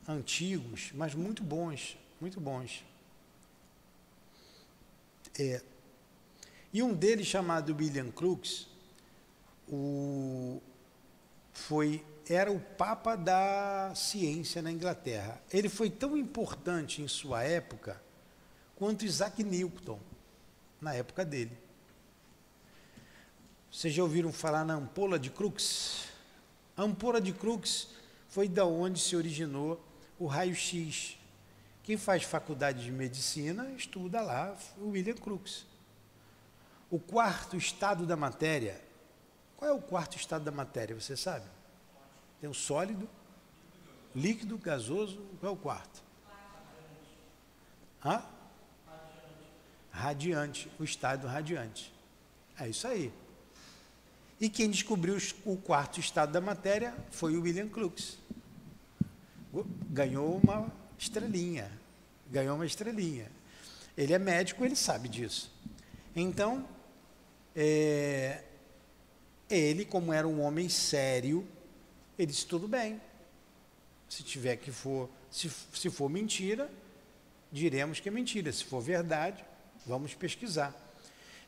antigos, mas muito bons, muito bons. E um deles, chamado William Crookes, era o Papa da ciência na Inglaterra. Ele foi tão importante em sua época quanto Isaac Newton, na época dele. Vocês já ouviram falar na ampola de Crookes? A ampola de Crookes foi da onde se originou o raio-x. Quem faz faculdade de medicina estuda lá o William Crookes. O quarto estado da matéria. Qual é o quarto estado da matéria, você sabe? Tem o sólido, líquido, gasoso. Qual é o quarto? Radiante, o estado radiante. É isso aí. E quem descobriu o quarto estado da matéria foi o William Crookes. Ganhou uma estrelinha. Ele é médico, ele sabe disso. Então, ele, como era um homem sério, ele disse, tudo bem. Se for mentira, diremos que é mentira. Se for verdade, vamos pesquisar.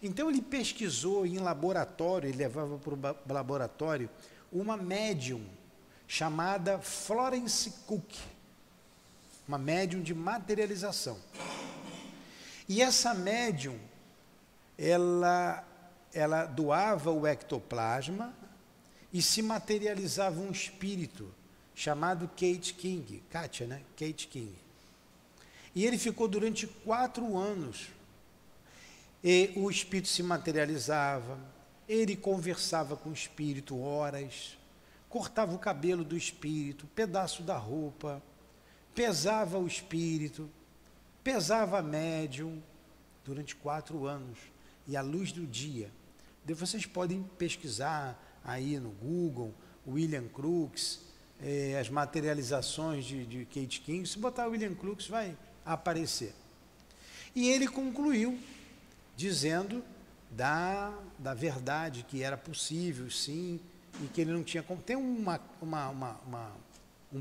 Então, ele pesquisou em laboratório, ele levava para o laboratório uma médium chamada Florence Cook, uma médium de materialização. E essa médium, ela doava o ectoplasma e se materializava um espírito chamado Kate King, Kátia, né? Kate King. E ele ficou durante 4 anos. E o espírito se materializava, ele conversava com o espírito horas, cortava o cabelo do espírito, pedaço da roupa, pesava o espírito, pesava a médium durante 4 anos, e à luz do dia. Vocês podem pesquisar aí no Google, William Crookes, as materializações de Kate King. Se botar William Crookes, vai aparecer. E ele concluiu dizendo da verdade, que era possível, sim, e que ele não tinha como. Tem um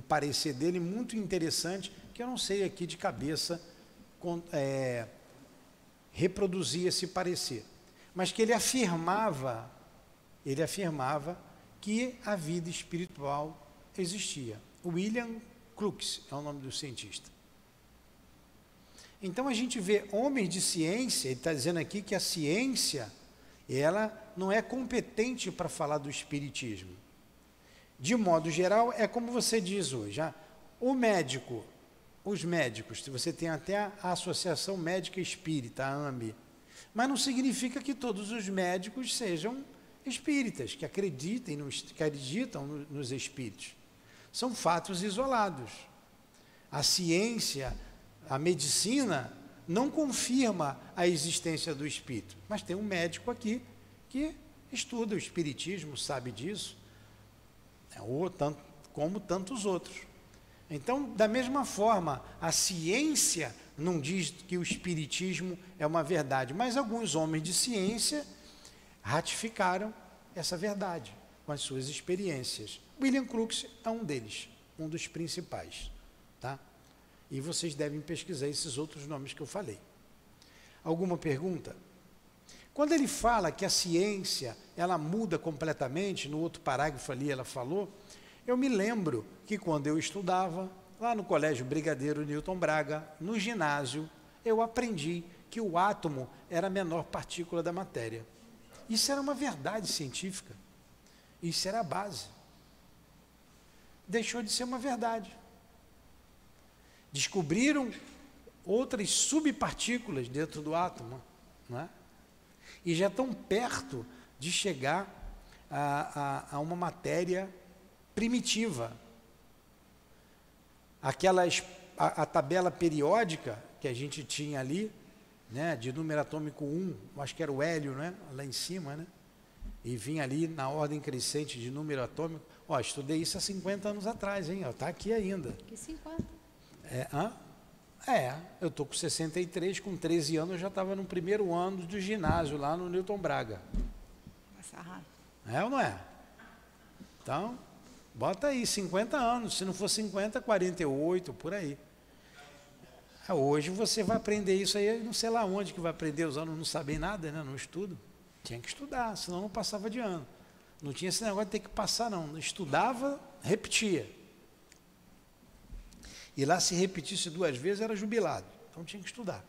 parecer dele muito interessante, que eu não sei aqui de cabeça reproduzir esse parecer, mas que ele afirmava que a vida espiritual existia. William Crookes é o nome do cientista. Então a gente vê homens de ciência, ele está dizendo aqui que a ciência, ela não é competente para falar do espiritismo. De modo geral, é como você diz hoje, o médico, os médicos, você tem até a Associação Médica Espírita, a AME, mas não significa que todos os médicos sejam espíritas, que acreditam nos espíritos. São fatos isolados. A ciência, a medicina, não confirma a existência do espírito, mas tem um médico aqui que estuda o espiritismo, sabe disso, como tantos outros. Então, da mesma forma, a ciência não diz que o espiritismo é uma verdade, mas alguns homens de ciência ratificaram essa verdade com as suas experiências. William Crookes é um deles, um dos principais, tá? E vocês devem pesquisar esses outros nomes que eu falei. Alguma pergunta? Quando ele fala que a ciência, ela muda completamente, no outro parágrafo ali ela falou, eu me lembro que quando eu estudava, lá no Colégio Brigadeiro Newton Braga, no ginásio, eu aprendi que o átomo era a menor partícula da matéria. Isso era uma verdade científica. Isso era a base. Deixou de ser uma verdade. Descobriram outras subpartículas dentro do átomo, não é? E já estão perto de chegar a uma matéria primitiva. A tabela periódica que a gente tinha ali, né, de número atômico 1, acho que era o hélio, né, lá em cima, né, e vinha ali na ordem crescente de número atômico. Estudei isso há 50 anos atrás, hein? Está aqui ainda. Que 50? Eu estou com 63, com 13 anos eu já estava no primeiro ano do ginásio, lá no Newton Braga. É ou não é? Então, bota aí, 50 anos, se não for 50, 48, por aí. Hoje você vai aprender isso aí, não sei lá onde que vai aprender, os alunos não sabem nada, né? Não estudam. Tinha que estudar, senão não passava de ano. Não tinha esse negócio de ter que passar, não. Estudava, repetia. E lá, se repetisse 2 vezes, era jubilado. Então tinha que estudar.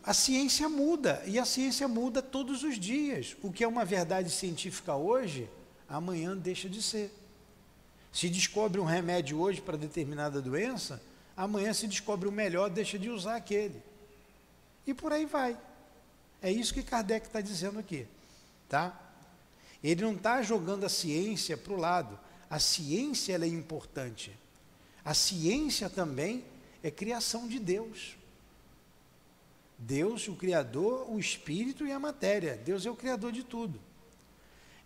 A ciência muda, e a ciência muda todos os dias. O que é uma verdade científica hoje, amanhã deixa de ser. Se descobre um remédio hoje para determinada doença, amanhã se descobre o melhor, deixa de usar aquele. E por aí vai. É isso que Kardec está dizendo aqui, tá? Ele não está jogando a ciência para o lado. A ciência, ela é importante. A ciência também é criação de Deus. Deus, o Criador, o Espírito e a matéria. Deus é o Criador de tudo.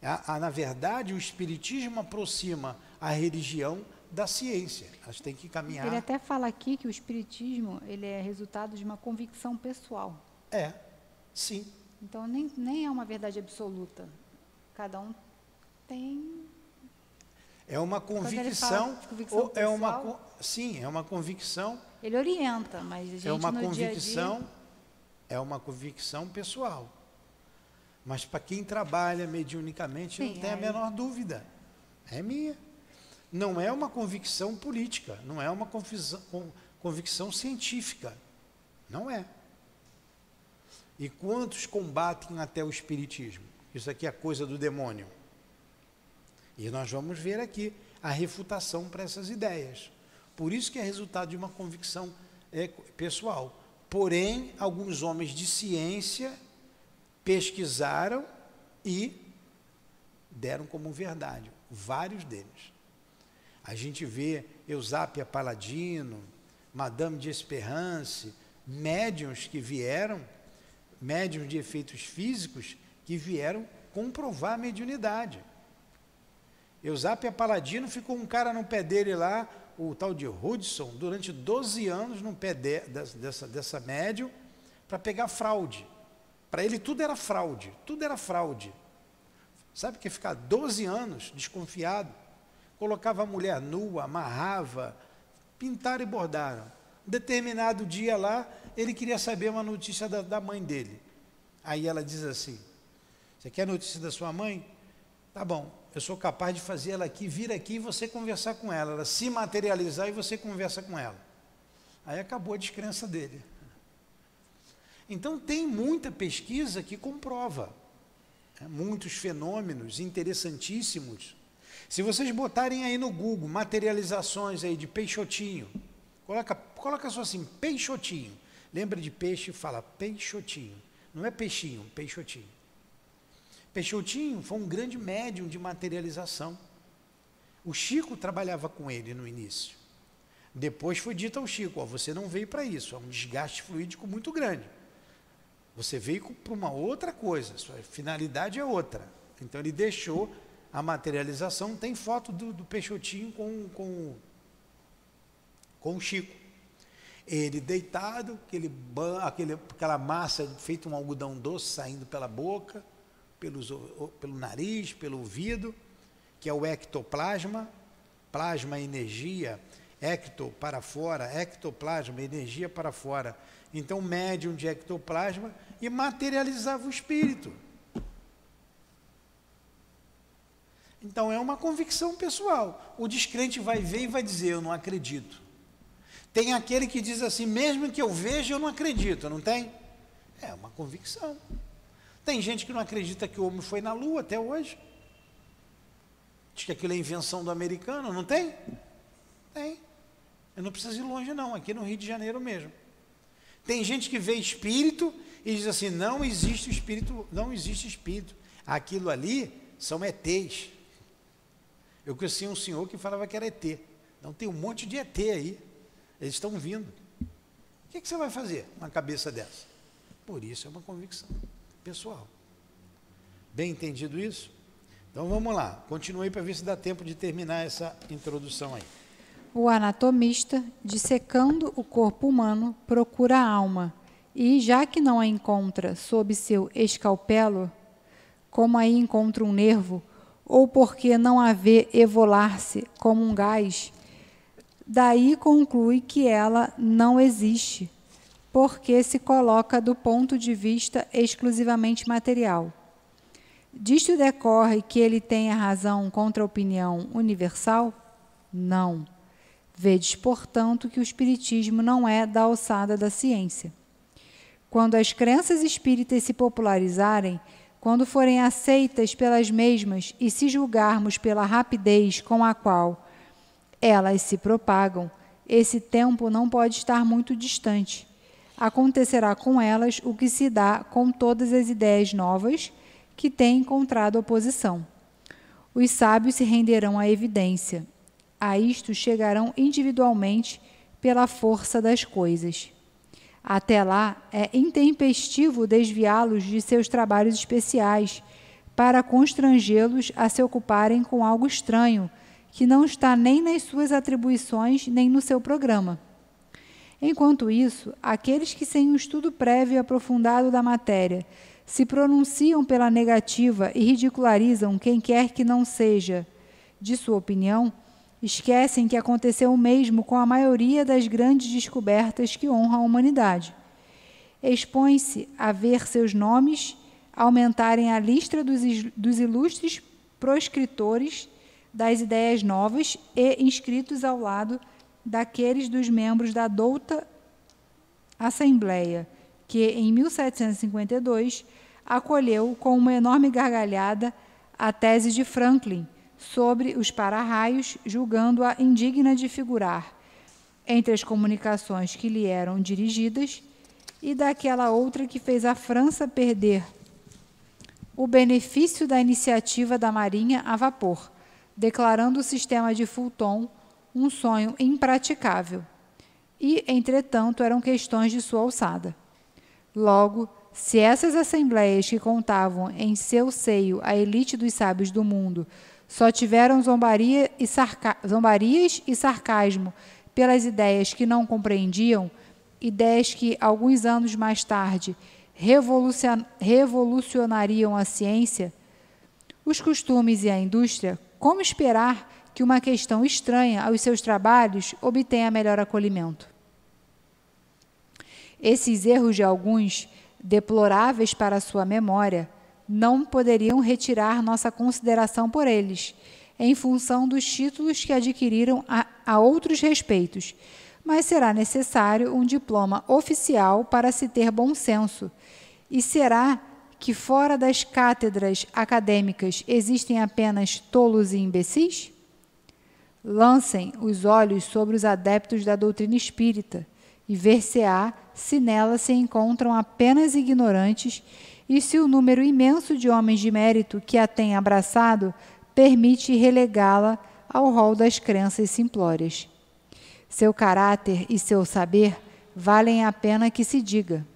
Na verdade, o Espiritismo aproxima a religião da ciência. Elas têm que caminhar. Ele até fala aqui que o Espiritismo, ele é resultado de uma convicção pessoal. Sim. Então, nem é uma verdade absoluta. Cada um tem... É uma convicção, sim, é uma convicção. Ele orienta, mas a gente no dia a dia... É uma convicção pessoal. Mas para quem trabalha mediunicamente, sim, não tem a menor dúvida. É minha. Não é uma convicção política, não é uma convicção científica. Não é. E quantos combatem até o espiritismo? Isso aqui é coisa do demônio. E nós vamos ver aqui a refutação para essas ideias. Por isso que é resultado de uma convicção pessoal. Porém, alguns homens de ciência pesquisaram e deram como verdade, vários deles. A gente vê Eusápia Paladino, Madame de Esperance, médiuns que vieram, médiuns de efeitos físicos, que vieram comprovar a mediunidade. Eusápia Paladino ficou um cara no pé dele lá, o tal de Hudson, durante 12 anos no pé dessa médium, para pegar fraude. Para ele tudo era fraude, tudo era fraude. Sabe que ficar 12 anos desconfiado? Colocava a mulher nua, amarrava, pintaram e bordaram. Determinado dia lá, ele queria saber uma notícia da mãe dele. Aí ela diz assim: você quer notícia da sua mãe? Tá bom, eu sou capaz de fazer ela aqui, vir aqui e você conversar com ela. Ela se materializar e você conversa com ela. Aí acabou a descrença dele. Então tem muita pesquisa que comprova, muitos fenômenos interessantíssimos. Se vocês botarem aí no Google materializações aí de Peixotinho, coloca só assim, Peixotinho. Lembra de peixe, fala Peixotinho. Não é peixinho, Peixotinho. Peixotinho foi um grande médium de materialização. O Chico trabalhava com ele no início. Depois foi dito ao Chico, você não veio para isso, é um desgaste fluídico muito grande. Você veio para uma outra coisa, sua finalidade é outra. Então ele deixou a materialização, tem foto do Peixotinho com o Chico. Ele deitado, aquela massa feita um algodão doce saindo pela boca, pelo nariz, pelo ouvido, que é o ectoplasma, plasma, energia, ecto para fora, ectoplasma, energia para fora. Então, médium de ectoplasma e materializava o espírito. Então, é uma convicção pessoal. O descrente vai ver e vai dizer, eu não acredito. Tem aquele que diz assim, mesmo que eu veja, eu não acredito, não tem? É uma convicção. Tem gente que não acredita que o homem foi na Lua até hoje. Diz que aquilo é invenção do americano, não tem? Tem. Eu não preciso ir longe não, aqui no Rio de Janeiro mesmo. Tem gente que vê espírito e diz assim, não existe espírito, não existe espírito. Aquilo ali são ETs. Eu conheci um senhor que falava que era ET. Não, tem um monte de ET aí. Eles estão vindo. O que você vai fazer na cabeça dessa? Por isso é uma convicção pessoal. Bem entendido isso? Então vamos lá. Continue para ver se dá tempo de terminar essa introdução aí. O anatomista, dissecando o corpo humano, procura a alma e, já que não a encontra sob seu escalpelo, como aí encontra um nervo, ou porque não a vê evolar-se como um gás, daí conclui que ela não existe, porque se coloca do ponto de vista exclusivamente material. Disto decorre que ele tenha razão contra a opinião universal? Não. Vedes, portanto, que o espiritismo não é da alçada da ciência. Quando as crenças espíritas se popularizarem, quando forem aceitas pelas mesmas e se julgarmos pela rapidez com a qual elas se propagam, esse tempo não pode estar muito distante. Acontecerá com elas o que se dá com todas as ideias novas que têm encontrado oposição. Os sábios se renderão à evidência. A isto chegarão individualmente pela força das coisas. Até lá, é intempestivo desviá-los de seus trabalhos especiais para constrangê-los a se ocuparem com algo estranho, que não está nem nas suas atribuições, nem no seu programa. Enquanto isso, aqueles que, sem um estudo prévio e aprofundado da matéria, se pronunciam pela negativa e ridicularizam quem quer que não seja de sua opinião, esquecem que aconteceu o mesmo com a maioria das grandes descobertas que honram a humanidade. Expõe-se a ver seus nomes aumentarem a lista dos ilustres proscritores das ideias novas e inscritos ao lado daqueles dos membros da douta Assembleia, que, em 1752, acolheu com uma enorme gargalhada a tese de Franklin sobre os para-raios, julgando-a indigna de figurar entre as comunicações que lhe eram dirigidas, e daquela outra que fez a França perder o benefício da iniciativa da Marinha a vapor, declarando o sistema de Fulton um sonho impraticável. E, entretanto, eram questões de sua alçada. Logo, se essas assembleias que contavam em seu seio a elite dos sábios do mundo só tiveram zombarias e sarcasmo pelas ideias que não compreendiam, ideias que, alguns anos mais tarde, revolucionariam a ciência, os costumes e a indústria, como esperar que uma questão estranha aos seus trabalhos obtenha melhor acolhimento? Esses erros de alguns, deploráveis para a sua memória, não poderiam retirar nossa consideração por eles, em função dos títulos que adquiriram a outros respeitos, mas será necessário um diploma oficial para se ter bom senso. E será que fora das cátedras acadêmicas existem apenas tolos e imbecis? Lancem os olhos sobre os adeptos da doutrina espírita e ver-se-á se nela se encontram apenas ignorantes e se o número imenso de homens de mérito que a têm abraçado permite relegá-la ao rol das crenças simplórias. Seu caráter e seu saber valem a pena que se diga.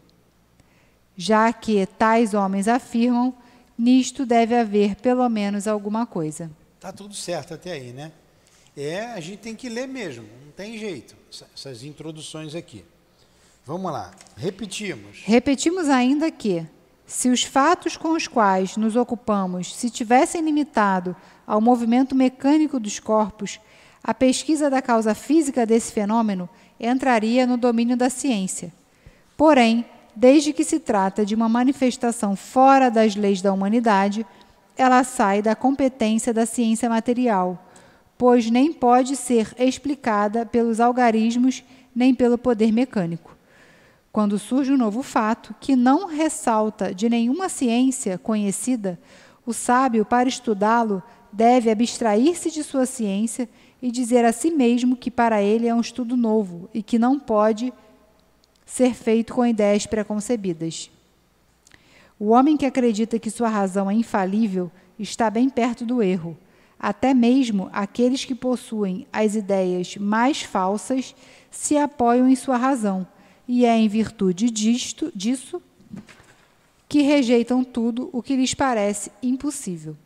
Já que tais homens afirmam, nisto deve haver pelo menos alguma coisa. Tá tudo certo até aí, né? A gente tem que ler mesmo, não tem jeito, essas introduções aqui. Vamos lá, repetimos. Repetimos ainda que, se os fatos com os quais nos ocupamos se tivessem limitado ao movimento mecânico dos corpos, a pesquisa da causa física desse fenômeno entraria no domínio da ciência. Porém, desde que se trata de uma manifestação fora das leis da humanidade, ela sai da competência da ciência material, pois nem pode ser explicada pelos algarismos nem pelo poder mecânico. Quando surge um novo fato que não ressalta de nenhuma ciência conhecida, o sábio, para estudá-lo, deve abstrair-se de sua ciência e dizer a si mesmo que para ele é um estudo novo e que não pode ser feito com ideias preconcebidas. O homem que acredita que sua razão é infalível está bem perto do erro. Até mesmo aqueles que possuem as ideias mais falsas se apoiam em sua razão, e é em virtude disso que rejeitam tudo o que lhes parece impossível.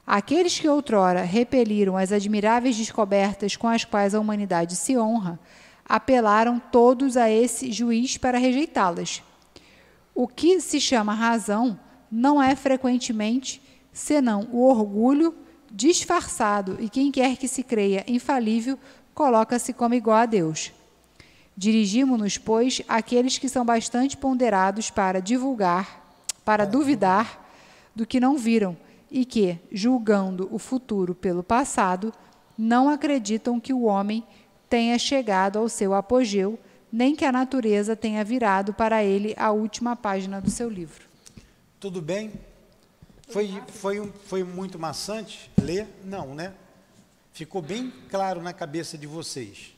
Aqueles que outrora repeliram as admiráveis descobertas com as quais a humanidade se honra, apelaram todos a esse juiz para rejeitá-las. O que se chama razão não é frequentemente senão o orgulho disfarçado, e quem quer que se creia infalível coloca-se como igual a Deus. Dirigimo-nos, pois, àqueles que são bastante ponderados para duvidar do que não viram e que, julgando o futuro pelo passado, não acreditam que o homem tenha chegado ao seu apogeu, nem que a natureza tenha virado para ele a última página do seu livro. Tudo bem? Foi muito maçante ler? Não, né? Ficou bem claro na cabeça de vocês.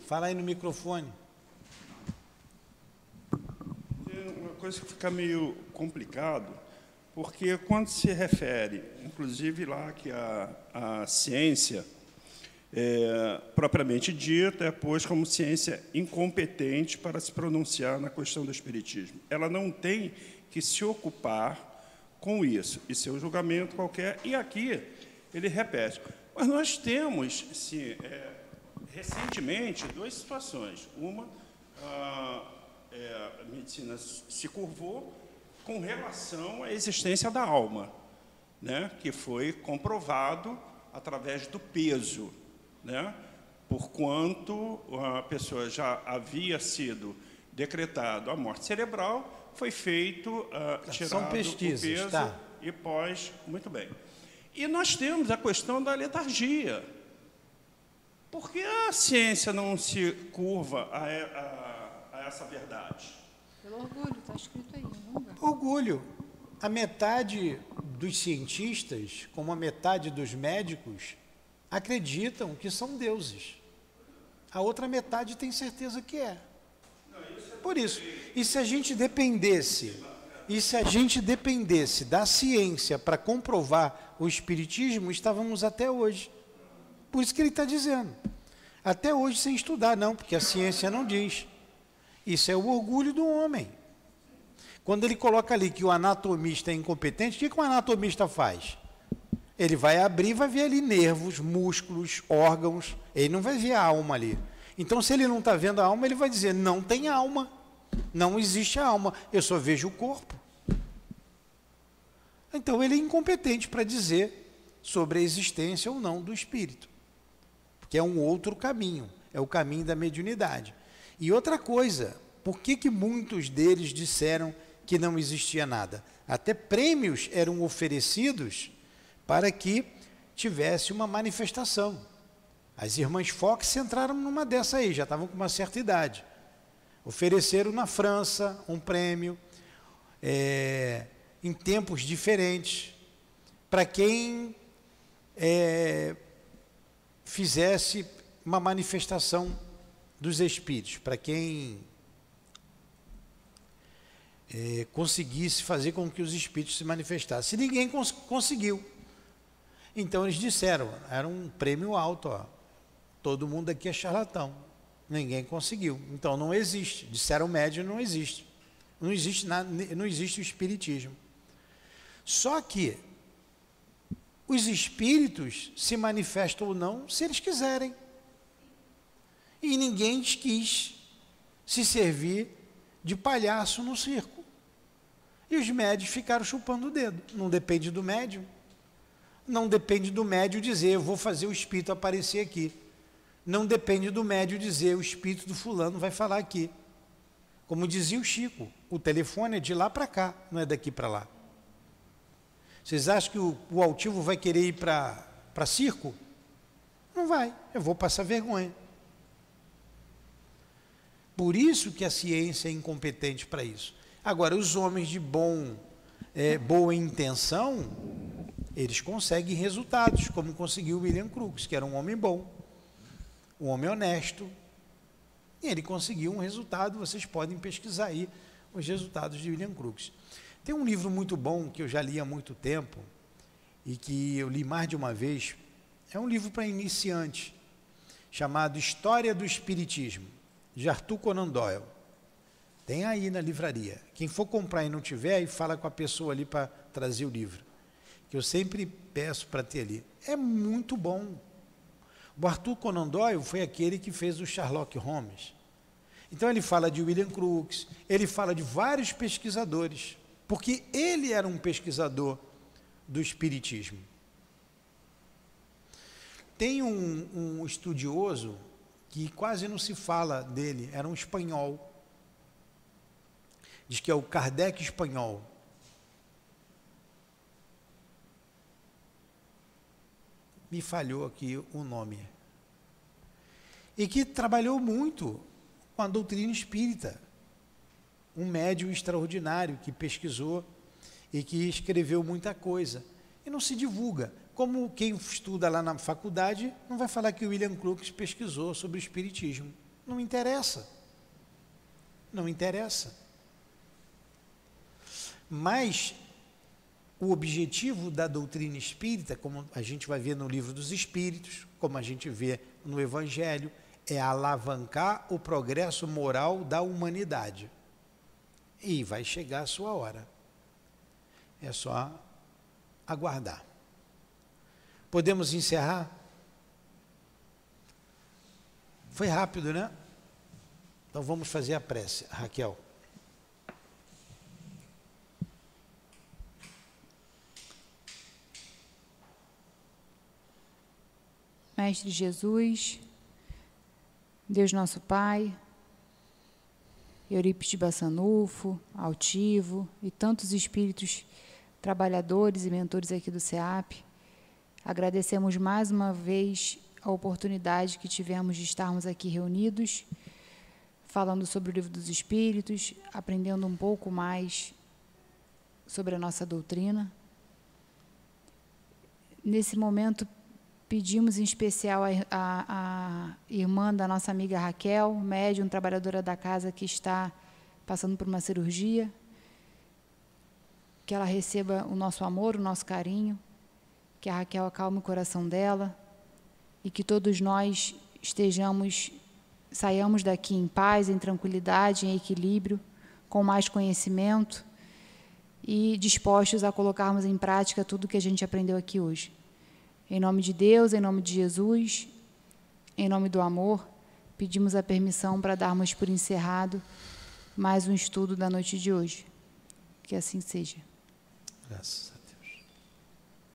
Fala aí no microfone. Tem uma coisa que fica meio complicado, porque quando se refere, inclusive lá que a ciência, propriamente dita, é posta como ciência incompetente para se pronunciar na questão do espiritismo. Ela não tem que se ocupar com isso, e seu julgamento qualquer. E aqui ele repete. Mas nós temos, sim, recentemente, duas situações. Uma, a medicina se curvou com relação à existência da alma, né, que foi comprovado através do peso, né, porquanto a pessoa já havia sido decretado a morte cerebral, foi feito tirado o peso, tá, e pós, muito bem. E nós temos a questão da letargia. Por que a ciência não se curva a essa verdade? Pelo orgulho, está escrito aí. Orgulho. A metade dos cientistas, como a metade dos médicos, acreditam que são deuses. A outra metade tem certeza que é. Por isso, e se a gente dependesse da ciência para comprovar o espiritismo, estávamos até hoje. Por isso que ele está dizendo. Até hoje sem estudar, não, porque a ciência não diz. Isso é o orgulho do homem. Quando ele coloca ali que o anatomista é incompetente, o que o anatomista faz? Ele vai abrir e vai ver ali nervos, músculos, órgãos, ele não vai ver a alma ali. Então, se ele não está vendo a alma, ele vai dizer, não tem alma, não existe a alma, eu só vejo o corpo. Então, ele é incompetente para dizer sobre a existência ou não do espírito, porque é um outro caminho, é o caminho da mediunidade. E outra coisa, por que muitos deles disseram que não existia nada? Até prêmios eram oferecidos para que tivesse uma manifestação. As irmãs Fox entraram numa dessa aí, já estavam com uma certa idade. Ofereceram na França um prêmio, em tempos diferentes, para quem fizesse uma manifestação dos espíritos, para quem conseguisse fazer com que os espíritos se manifestassem. E ninguém conseguiu. Então eles disseram, era um prêmio alto, ó, todo mundo aqui é charlatão, ninguém conseguiu, então não existe. Disseram médium, não existe. Não existe nada, não existe o espiritismo. Só que os espíritos se manifestam ou não se eles quiserem. E ninguém quis se servir de palhaço no circo. E os médios ficaram chupando o dedo. Não depende do médium. Não depende do médium dizer, eu vou fazer o espírito aparecer aqui. Não depende do médium dizer, o espírito do fulano vai falar aqui. Como dizia o Chico, o telefone é de lá para cá, não é daqui para lá. Vocês acham que o altivo vai querer ir para circo? Não vai, eu vou passar vergonha. Por isso que a ciência é incompetente para isso. Agora, os homens de boa intenção, eles conseguem resultados, como conseguiu William Crookes, que era um homem bom, um homem honesto, e ele conseguiu um resultado. Vocês podem pesquisar aí os resultados de William Crookes. Tem um livro muito bom, que eu já li há muito tempo, e que eu li mais de uma vez, é um livro para iniciante, chamado História do Espiritismo, de Arthur Conan Doyle. Tem aí na livraria. Quem for comprar e não tiver, aí fala com a pessoa ali para trazer o livro, que eu sempre peço para ter ali. É muito bom. O Arthur Conan Doyle foi aquele que fez o Sherlock Holmes. Então ele fala de William Crookes, ele fala de vários pesquisadores, porque ele era um pesquisador do espiritismo. Tem um estudioso que quase não se fala dele, era um espanhol. Diz que é o Kardec espanhol. Me falhou aqui o nome. E que trabalhou muito com a doutrina espírita. Um médium extraordinário que pesquisou e que escreveu muita coisa. E não se divulga. Como quem estuda lá na faculdade não vai falar que o William Crookes pesquisou sobre o espiritismo. Não interessa. Não interessa. Mas o objetivo da doutrina espírita, como a gente vai ver no Livro dos Espíritos, como a gente vê no Evangelho, é alavancar o progresso moral da humanidade. E vai chegar a sua hora. É só aguardar. Podemos encerrar? Foi rápido, né? Então vamos fazer a prece. Raquel. Mestre Jesus, Deus nosso Pai, Eurípides Bassanufo, Altivo e tantos espíritos trabalhadores e mentores aqui do SEAP, agradecemos mais uma vez a oportunidade que tivemos de estarmos aqui reunidos, falando sobre o Livro dos Espíritos, aprendendo um pouco mais sobre a nossa doutrina. Nesse momento, pedimos em especial a irmã da nossa amiga Raquel, médium, trabalhadora da casa, que está passando por uma cirurgia, que ela receba o nosso amor, o nosso carinho, que a Raquel acalme o coração dela e que todos nós saiamos daqui em paz, em tranquilidade, em equilíbrio, com mais conhecimento e dispostos a colocarmos em prática tudo que a gente aprendeu aqui hoje. Em nome de Deus, em nome de Jesus, em nome do amor, pedimos a permissão para darmos por encerrado mais um estudo da noite de hoje. Que assim seja. Graças a Deus.